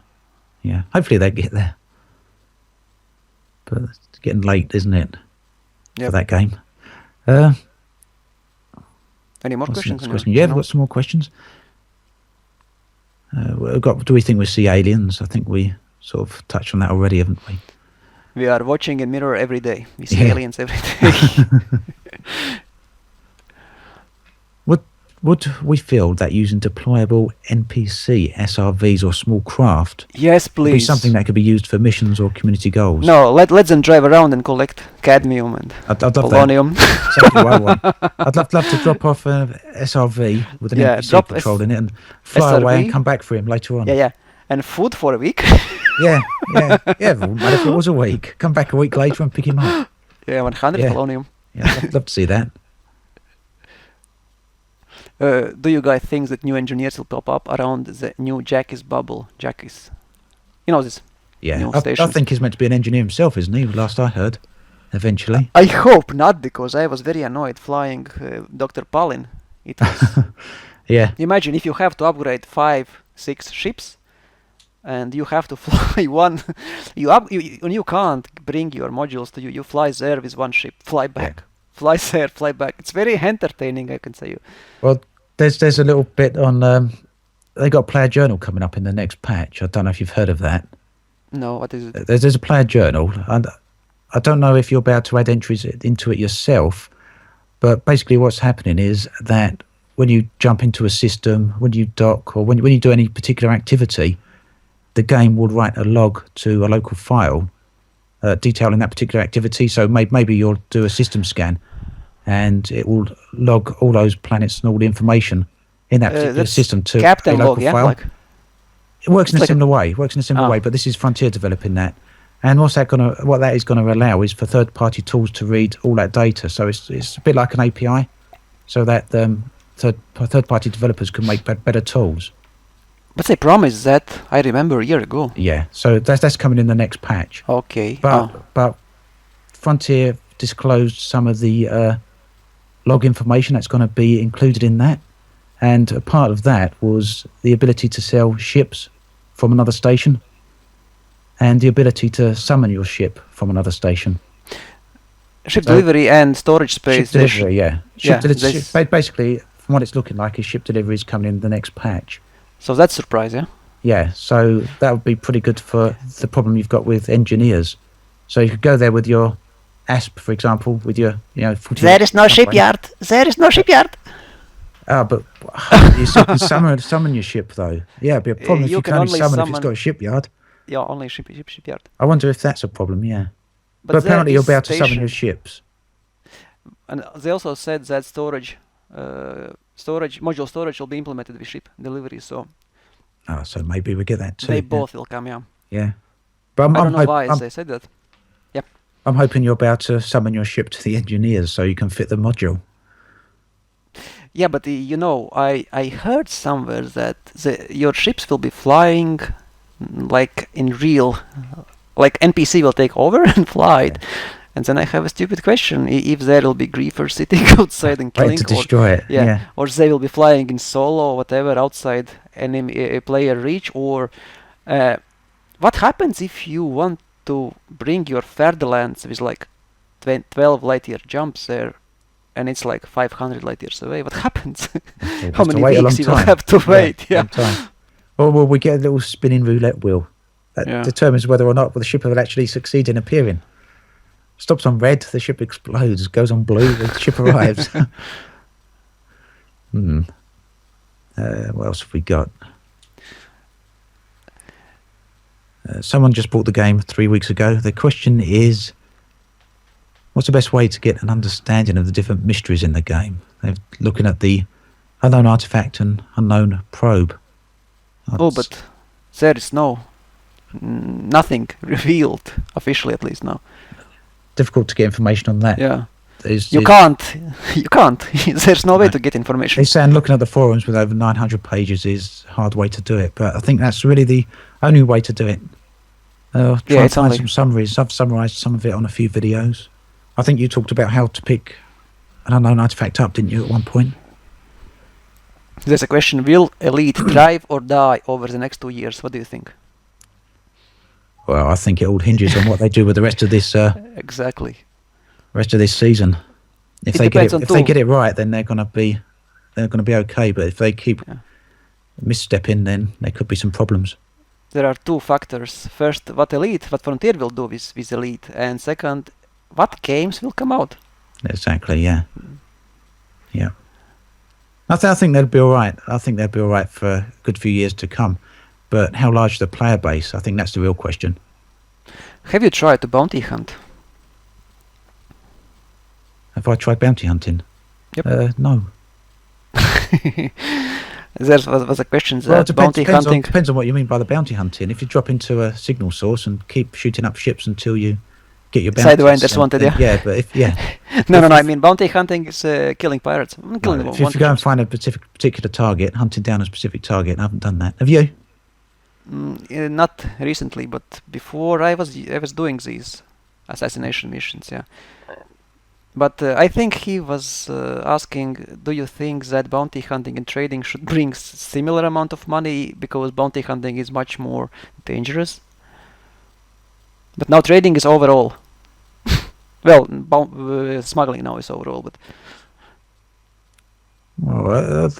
Hopefully they get there. But it's getting late, isn't it? Yep. For that game. Any more What's the questions? next question? Yeah, we've got some more questions. Do we think we see aliens? I think we sort of touched on that already, haven't we? We are watching a mirror every day. We see Yeah. aliens every day. Would we feel that using deployable NPC, SRVs or small craft Yes, would be please. something that could be used for missions or community goals? No, let them drive around and collect cadmium and I'd love that. polonium. Exactly what I want. I'd love to drop off an SRV with an Yeah, NPC drop patrol in it and fly away SRV. and come back for him later on. Yeah. And food for a week. Yeah. It wouldn't matter if it was a week. Come back a week later and pick him up. Yeah, 100 Yeah. polonium. Yeah, I'd love to see that. Do you guys think that new engineers will pop up around the new Jackie's bubble? Jackie's. You know this? Yeah, New I stations. think he's meant to be an engineer himself, isn't he? Last I heard, eventually. I hope not, because I was very annoyed flying Dr. Palin. It was Yeah, imagine if you have to upgrade 5-6 ships, and you have to fly one. You can't bring your modules to you. You fly there with one ship, fly back, fly there, fly back. It's very entertaining, I can say you. well, there's a little bit on. They got a player journal coming up in the next patch. I don't know if you've heard of that. No, what is it? There's a player journal, and I don't know if you're about to add entries into it yourself, but basically what's happening is that when you jump into a system, when you dock, or when you do any particular activity, the game will write a log to a local file detailing that particular activity. So maybe you'll do a system scan, and it will log all those planets and all the information in that particular That's system to Captain a local log, yeah? file. Like, It works in a like similar way. It works in a similar Ah. way, but this is Frontier developing that. And what that is gonna allow is for third-party tools to read all that data. So it's a bit like an API, so that third-party developers can make better tools. but they promised that, I remember a year ago. Yeah. So that's coming in the next patch. Okay. But Frontier disclosed some of the log information that's going to be included in that, and a part of that was the ability to sell ships from another station, and the ability to summon your ship from another station. Ship delivery and storage space. Ship delivery, yeah. Yeah, Basically, from what it's looking like, is ship delivery is coming in the next patch. So that's a surprise, yeah? Yeah, so that would be pretty good for the problem you've got with engineers. So you could go there with your ASP, for example, with your 40 There is no shipyard. There is no shipyard. But you still can summon your ship, though. Yeah, it'd be a problem if you you can can only only summon if it's summon- got a shipyard. Yeah, only shipyard. I wonder if that's a problem, yeah. But there apparently you'll is be able to summon your station- ships. And they also said that module storage will be implemented with ship delivery, so Oh, so maybe we get that too. they yeah. both will come, yeah. Yeah. But I don't know why I'm they said that. Yep. I'm hoping you're about to summon your ship to the engineers so you can fit the module. Yeah, but I heard somewhere that your ships will be flying like in real, like NPC will take over and fly it. And then I have a stupid question: if there will be griefers sitting outside and killing, to destroy it. Yeah. or they will be flying in solo or whatever outside enemy player reach, or what happens if you want to bring your Ferdinands with like 12 light year jumps there, and it's like 500 light years away? What happens? How many weeks you will have to wait? Yeah. Or will we get a little spinning roulette wheel that determines whether or not the ship will actually succeed in appearing? Stops on red, the ship explodes. Goes on blue, the ship arrives. What else have we got? Someone just bought the game 3 weeks ago. The question is, what's the best way to get an understanding of the different mysteries in the game? They're looking at the unknown artifact and unknown probe. But there is nothing revealed, officially at least now. Difficult to get information on that. Yeah. You can't. There's no way to get information. They're saying looking at the forums with over 900 pages is a hard way to do it, but I think that's really the only way to do it. Try and find some summaries. I've summarised some of it on a few videos. I think you talked about how to pick an unknown artifact up, didn't you, at one point? There's a question: will Elite thrive or die over the next 2 years? What do you think? Well, I think it all hinges on what they do with the rest of this. Exactly. Rest of this season. If they get it right, then they're going to be okay. But if they keep misstepping, then there could be some problems. There are two factors. First, what Frontier will do with Elite, and second, what games will come out. Exactly. Yeah. Yeah. I think they'll be all right. I think they'll be all right for a good few years to come. But how large is the player base? I think that's the real question. Have you tried to bounty hunt? Have I tried bounty hunting? Yep. No. There was a question that bounty hunting... Depends on what you mean by the bounty hunting. If you drop into a signal source and keep shooting up ships until you get your bounty... Sidewinders wanted, yeah? Yeah, but if... Yeah. No, I mean bounty hunting is killing pirates. If you go and find a particular target, hunting down a specific target, I haven't done that. Have you? Not recently, but before I was doing these assassination missions, yeah. But I think he was asking, do you think that bounty hunting and trading should bring similar amount of money, because bounty hunting is much more dangerous? But now trading is overall. Well, smuggling now is overall, but... Well,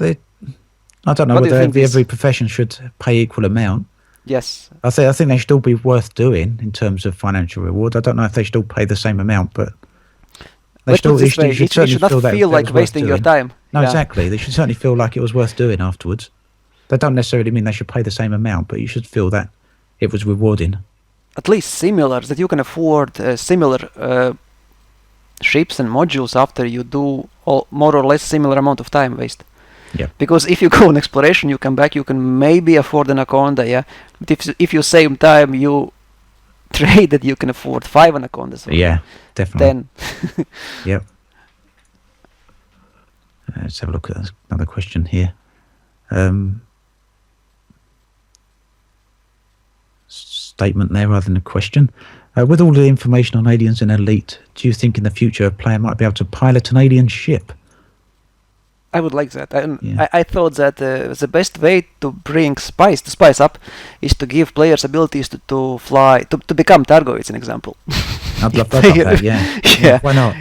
I don't know whether every profession should pay equal amount. Yes. I think they should all be worth doing in terms of financial reward. I don't know if they should all pay the same amount, but they should not feel like wasting your time. No, exactly. They should certainly feel like it was worth doing afterwards. That don't necessarily mean they should pay the same amount, but you should feel that it was rewarding. At least similar, that you can afford similar ships and modules after you do more or less similar amount of time waste. Yeah. Because if you go on exploration, you come back, you can maybe afford an Anaconda, yeah. But if you same time you trade that, you can afford 5 Anacondas. Yeah, definitely. 10. Yep. Let's have a look at another question here. Statement there rather than a question. With all the information on aliens and Elite, do you think in the future a player might be able to pilot an alien ship? I would like that. I thought that the best way to bring spice up is to give players abilities to fly, to become Targoids, an example. I'd love that, yeah. Yeah. Why not?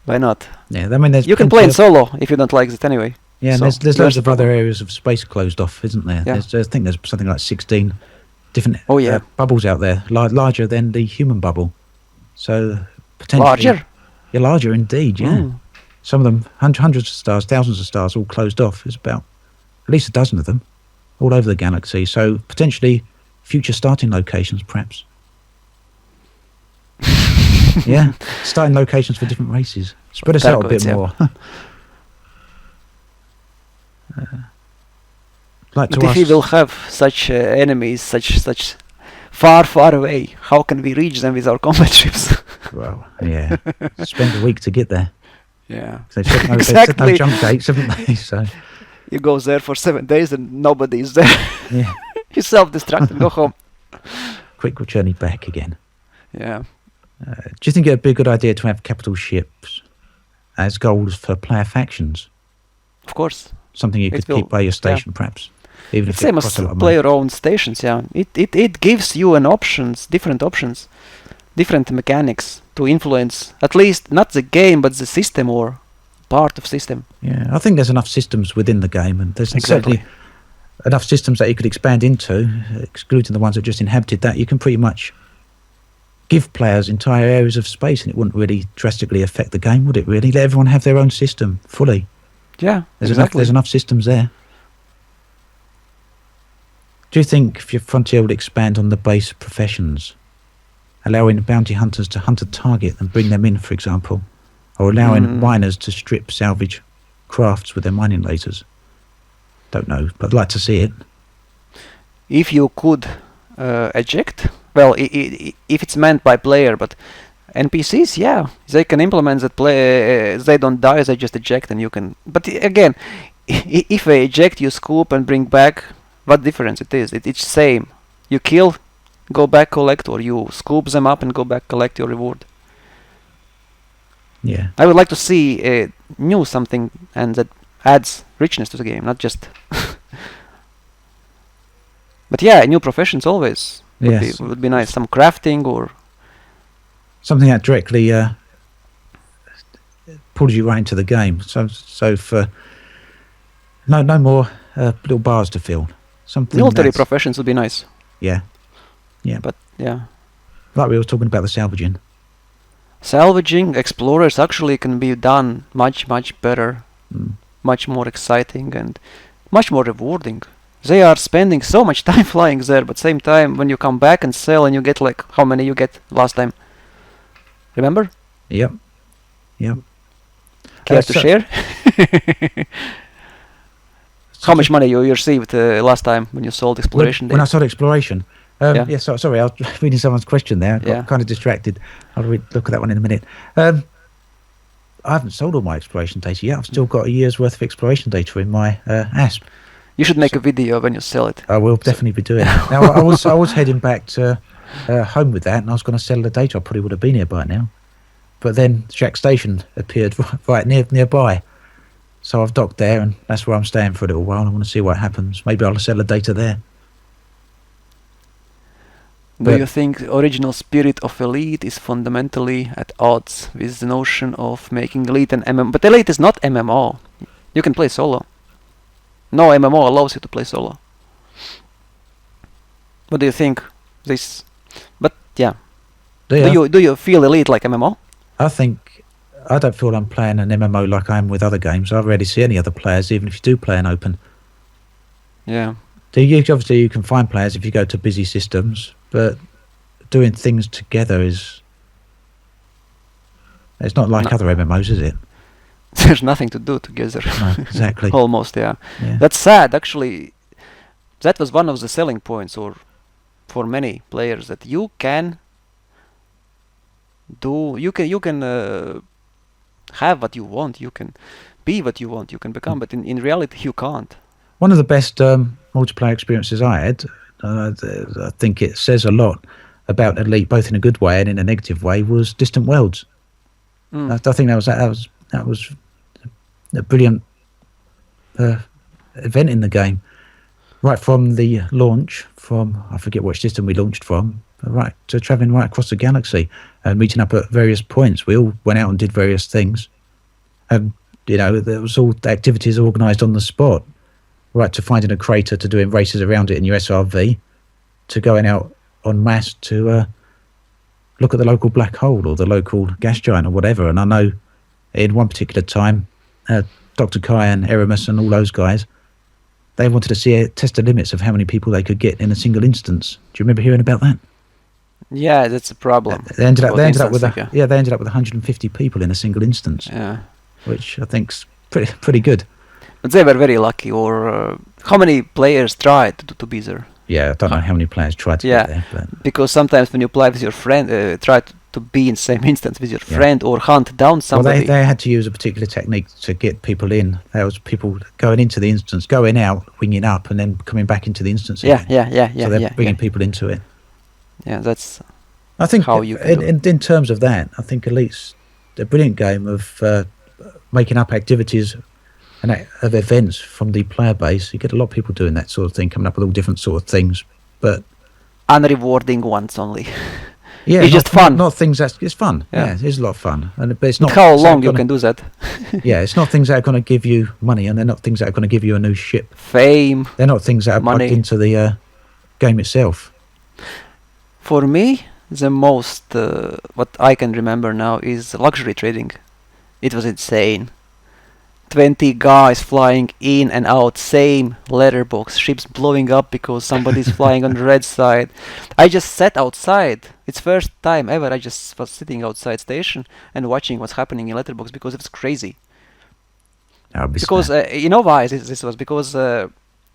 Why not? Yeah, I mean, you can play in solo if you don't like it anyway. Yeah, and there's loads of other areas of space closed off, isn't there? Yeah. I think there's something like 16 different bubbles out there, larger than the human bubble. So potentially... Larger? Yeah, larger indeed, yeah. Mm. Some of them, hundreds of stars, thousands of stars, all closed off. There's about at least a dozen of them all over the galaxy. So potentially future starting locations, perhaps. Yeah, starting locations for different races. Spread us out a bit more. But if we will have such enemies, such far away, how can we reach them with our combat ships? Well, yeah. Spent a week to get there. Yeah. They've said no, Exactly. they've said no jump gates, haven't they? So, You go there for 7 days and nobody is there. yeah. You self-destruct and go home. Quick journey back again. Yeah. Do you think it would be a good idea to have capital ships as goals for player factions? Of course. Something you It could will, keep by your station, perhaps. Even if Same it as costs a lot of money. player-owned stations, yeah. It gives you different options, different mechanics to influence, at least not the game, but the system or part of system. Yeah, I think there's enough systems within the game, and there's Exactly. certainly enough systems that you could expand into, excluding the ones that just inhabited that. You can pretty much give players entire areas of space, and it wouldn't really drastically affect the game, would it really? Let everyone have their own system fully. Yeah, There's exactly. enough systems there. Do you think if your Frontier would expand on the base professions, allowing bounty hunters to hunt a target and bring them in, for example, or allowing miners to strip salvage crafts with their mining lasers? Don't know, but I'd like to see it. If you could eject, well, if it's meant by player, but NPCs, yeah, they can implement that. They don't die, they just eject, and you can. But again, if they eject, you scoop and bring back. What difference it is? It's same. You kill, go back collect, or you scoop them up and go back collect your reward. Yeah. I would like to see new something and that adds richness to the game, not just. But yeah, new professions always would be nice. Some crafting or something that directly pulls you right into the game. So for no more little bars to fill. Something military professions would be nice. Yeah. But yeah, like we were talking about the salvaging. Salvaging explorers actually can be done much better, much more exciting and much more rewarding. They are spending so much time flying there, but same time when you come back and sell and you get like how many you get last time. Remember? Yep. Care to share? How much money you received last time when you sold exploration? When I sold exploration. Yeah. Sorry, I was reading someone's question there. I got kind of distracted. I'll look at that one in a minute. I haven't sold all my exploration data yet. I've still got a year's worth of exploration data in my ASP. You should make a video when you sell it. I will definitely be doing it. Now, I was heading back to home with that, and I was going to sell the data. I probably would have been here by now. But then Jack Station appeared right nearby. So I've docked there, and that's where I'm staying for a little while. I want to see what happens. Maybe I'll sell the data there. Do you think the original spirit of Elite is fundamentally at odds with the notion of making Elite an MMO? But Elite is not MMO. You can play solo. No MMO allows you to play solo. What do you think? This, but yeah. Do you feel Elite like MMO? I don't feel I'm playing an MMO like I am with other games. I rarely see any other players, even if you do play an open. Yeah. Obviously, you can find players if you go to busy systems, but doing things together it's not like other MMOs, is it? There's nothing to do together. No, exactly. Almost, yeah. That's sad, actually. That was one of the selling points, or for many players, that you can have what you want, you can be what you want, you can become, but in reality you can't. One of the best multiplayer experiences I had, I think it says a lot about Elite, both in a good way and in a negative way, was Distant Worlds. I think that was a brilliant event in the game. Right from the launch, I forget which system we launched from, right to travelling right across the galaxy and meeting up at various points. We all went out and did various things. There was all the activities organised on the spot, right to finding a crater, to doing races around it in your SRV, to going out en masse to look at the local black hole or the local gas giant or whatever. And I know in one particular time, Dr. Kai and Eramus and all those guys, they wanted to test the limits of how many people they could get in a single instance. Do you remember hearing about that? Yeah, that's a problem. They ended up with 150 people in a single instance. Yeah, which I think's pretty good. But they were very lucky. Or how many players tried to be there? Yeah, I don't know how many players tried to get there. But because sometimes when you play with your friend, try to be in the same instance with your friend or hunt down somebody. Well, they had to use a particular technique to get people in. There was people going into the instance, going out, winging up, and then coming back into the instance again. Yeah. So they're bringing people into it. Yeah, that's I think how you can in terms of that, I think Elite's a brilliant game of making up activities and of events from the player base. You get a lot of people doing that sort of thing, coming up with all different sort of things, but unrewarding ones only. Yeah, it's just fun. Not things it's fun. Yeah, it's a lot of fun, but it's not. How long you can do that? Yeah, it's not things that are going to give you money, and they're not things that are going to give you a new ship, fame. They're not things that are money. plugged into the game itself. For me, the most what I can remember now is luxury trading. It was insane. 20 guys flying in and out, same letterbox, ships blowing up because somebody's flying on the red side. I just sat outside. It's first time ever I just was sitting outside station and watching what's happening in letterbox because it was crazy. Because you know why this was? Because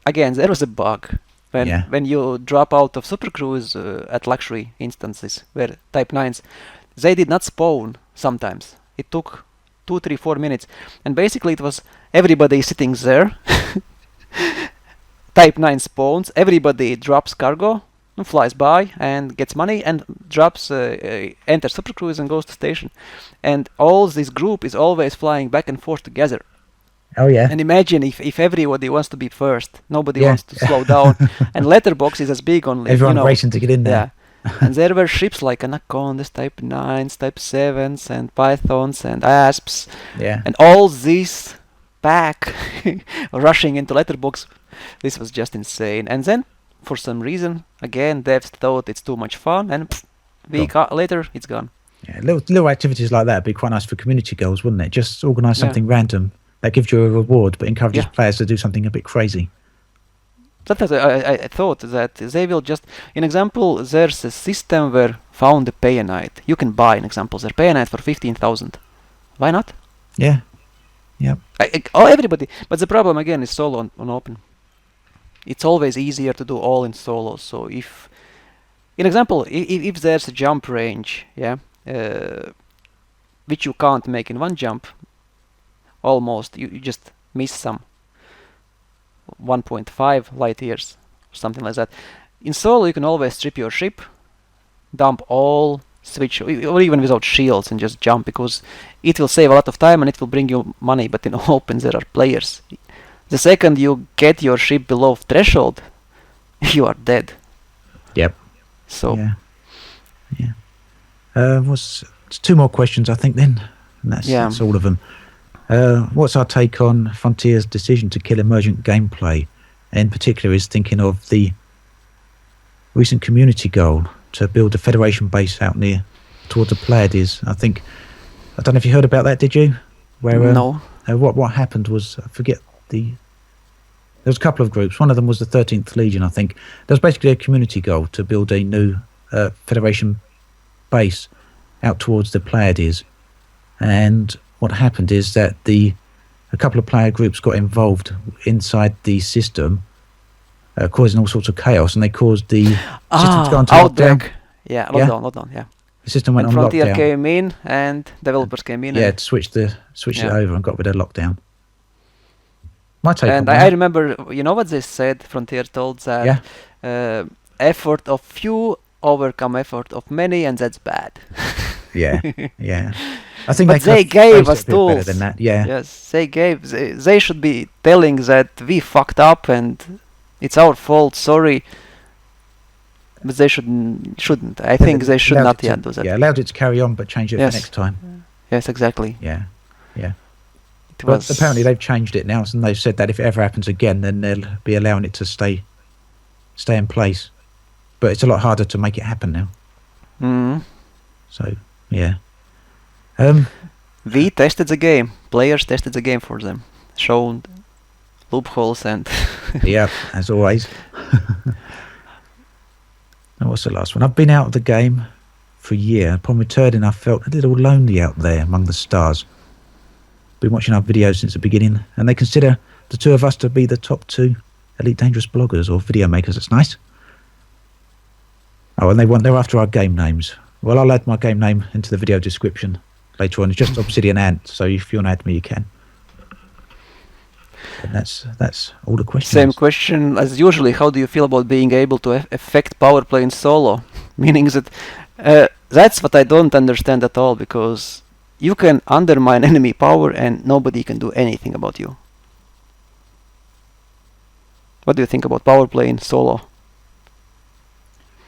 again, there was a bug. When you drop out of Super Cruise at luxury instances, where Type 9s, they did not spawn sometimes. It took 2, 3, 4 minutes. And basically it was everybody sitting there. Type 9 spawns, everybody drops cargo, and flies by and gets money and drops, enters Super Cruise and goes to station. And all this group is always flying back and forth together. Oh yeah. And imagine if everybody wants to be first, nobody wants to slow down, and letterbox is as big only. Everyone racing to get in there. Yeah. And there were ships like Anacondas, Type 9s, Type 7s, and Pythons, and Asps. Yeah. And all this pack rushing into letterbox. This was just insane. And then, for some reason, again, devs thought it's too much fun, and week later, it's gone. Yeah, little activities like that would be quite nice for community goals, wouldn't it? Just organise something random that gives you a reward, but encourages players to do something a bit crazy. Sometimes I thought that they will just, in example, there's a system where found a Payanite. You can buy, in example, their Payanite for 15,000. Why not? Yeah. Yep. Everybody. But the problem again is solo on open. It's always easier to do all in solo. So if, in example, if there's a jump range, which you can't make in one jump, almost, you just miss some 1.5 light years, or something like that. In solo, you can always strip your ship, dump all, switch, or even without shields, and just jump, because it will save a lot of time and it will bring you money. But in open, there are players. The second you get your ship below threshold, you are dead. Yep. So. Yeah. What's 2 more questions, I think, then, and that's all of them. What's our take on Frontier's decision to kill emergent gameplay? In particular, is thinking of the recent community goal to build a Federation base out near towards the Pleiades. I don't know if you heard about that, did you? Where no. What happened was, I forget there was a couple of groups. One of them was the 13th Legion, I think. There was basically a community goal to build a new Federation base out towards the Pleiades, and what happened is that a couple of player groups got involved inside the system, causing all sorts of chaos, and they caused the system to go into lockdown. Yeah, lockdown. Yeah. The system went on Frontier lockdown. came in, and developers came in. Yeah, to switch it over and got rid of lockdown. My take on that. I remember, you know what they said? Frontier told that effort of few overcome effort of many, and that's bad. Yeah. I think they gave us tools. Better than that. Yeah. Yes, they should be telling that we fucked up and it's our fault. Sorry, but they shouldn't. I think they should not do that. Yeah, allowed it to carry on, but change it for next time. Yes, exactly. Yeah. But apparently they've changed it now, and they've said that if it ever happens again, then they'll be allowing it to stay in place. But it's a lot harder to make it happen now. Mm. So yeah. We tested the game. Players tested the game for them, shown loopholes and. Yeah, as always. And what's the last one? I've been out of the game for a year. Upon returning, I felt a little lonely out there among the stars. Been watching our videos since the beginning, and they consider the 2 of us to be the top 2 Elite Dangerous bloggers or video makers. That's nice. Oh, and they're after our game names. Well, I'll add my game name into the video description later on. It's just Obsidian Ant, so if you want to add me, you can. And that's all the questions. Same question as usually. How do you feel about being able to affect power play in solo? Meaning that that's what I don't understand at all, because you can undermine enemy power and nobody can do anything about you. What do you think about power play in solo?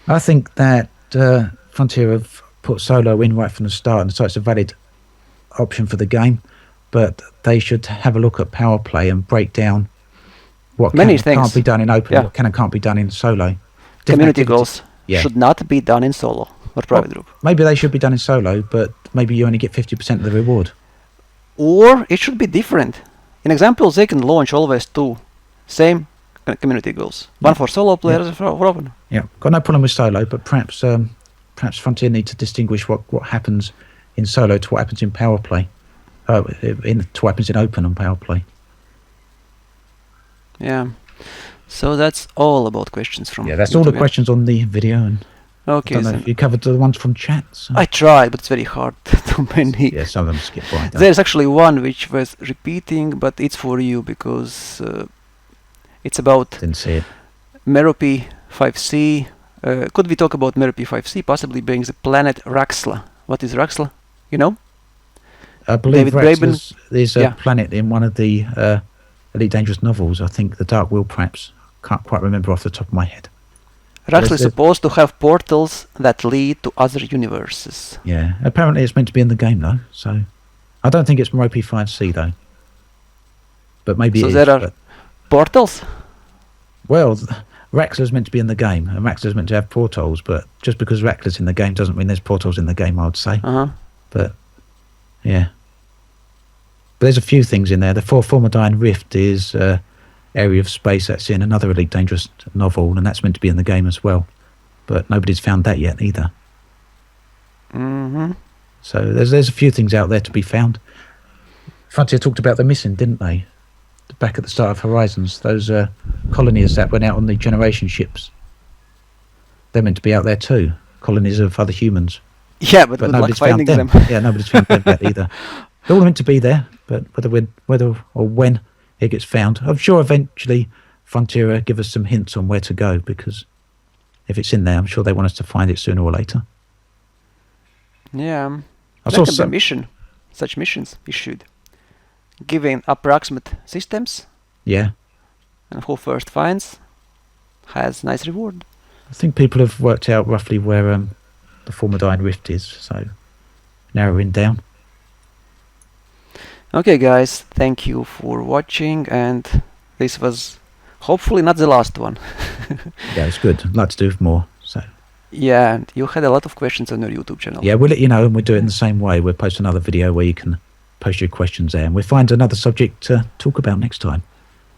I think that Frontier have put solo in right from the start, and so it's a valid option for the game. But they should have a look at power play and break down what can't be done in open, what can and can't be done in solo. Community goals should not be done in solo or private group. Maybe they should be done in solo, but maybe you only get 50% of the reward. Or it should be different. In examples, they can launch always two same community goals. One for solo players, for open. Yeah, got no problem with solo, but perhaps Frontier need to distinguish what happens in solo to what happens in power play. To what happens in open and power play. Yeah. So that's all about questions from. Yeah, that's YouTube, all the questions on the video. And okay. I don't know if you covered the ones from chat. So. I tried, but it's very hard. Too many. Yeah, some of them skip by. There's actually one which was repeating, but it's for you because it's about. Didn't see it. Merope 5C. Could we talk about Merope 5C possibly being the planet Raxla? What is Raxla? You know? I believe David there's a planet in one of the Elite Dangerous novels. I think the Dark Will, perhaps. Can't quite remember off the top of my head. Raxla is supposed to have portals that lead to other universes. Yeah, apparently it's meant to be in the game though. So I don't think it's Merope 5C though. But maybe it is. So there are portals? Well, Raxla's meant to be in the game, and Raxla's meant to have portals, but just because Raxla's in the game doesn't mean there's portals in the game, I would say. But yeah. But there's a few things in there. The Formidine Rift is area of space that's in another Elite Dangerous novel, and that's meant to be in the game as well. But nobody's found that yet either. So there's a few things out there to be found. Frontier talked about the missing, didn't they? Back at the start of Horizons, those colonies that went out on the generation ships. They're meant to be out there too. Colonies of other humans. Yeah, but nobody's found them. Yeah, nobody's found them yet either. They're all meant to be there, but whether or when it gets found, I'm sure eventually Frontier give us some hints on where to go, because if it's in there, I'm sure they want us to find it sooner or later. Yeah, there can be such missions issued, giving approximate systems. Yeah. And who first finds has nice reward. I think people have worked out roughly where the Formidine Rift is, so narrowing down. Okay guys, thank you for watching, and this was hopefully not the last one. Yeah, it's good. I'd like to do more. So. Yeah, and you had a lot of questions on your YouTube channel. Yeah, we'll let you know, and we'll do it in the same way. We'll post another video where you can post your questions there, and we'll find another subject to talk about next time.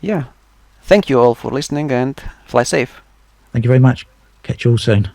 Yeah. Thank you all for listening, and fly safe. Thank you very much. Catch you all soon.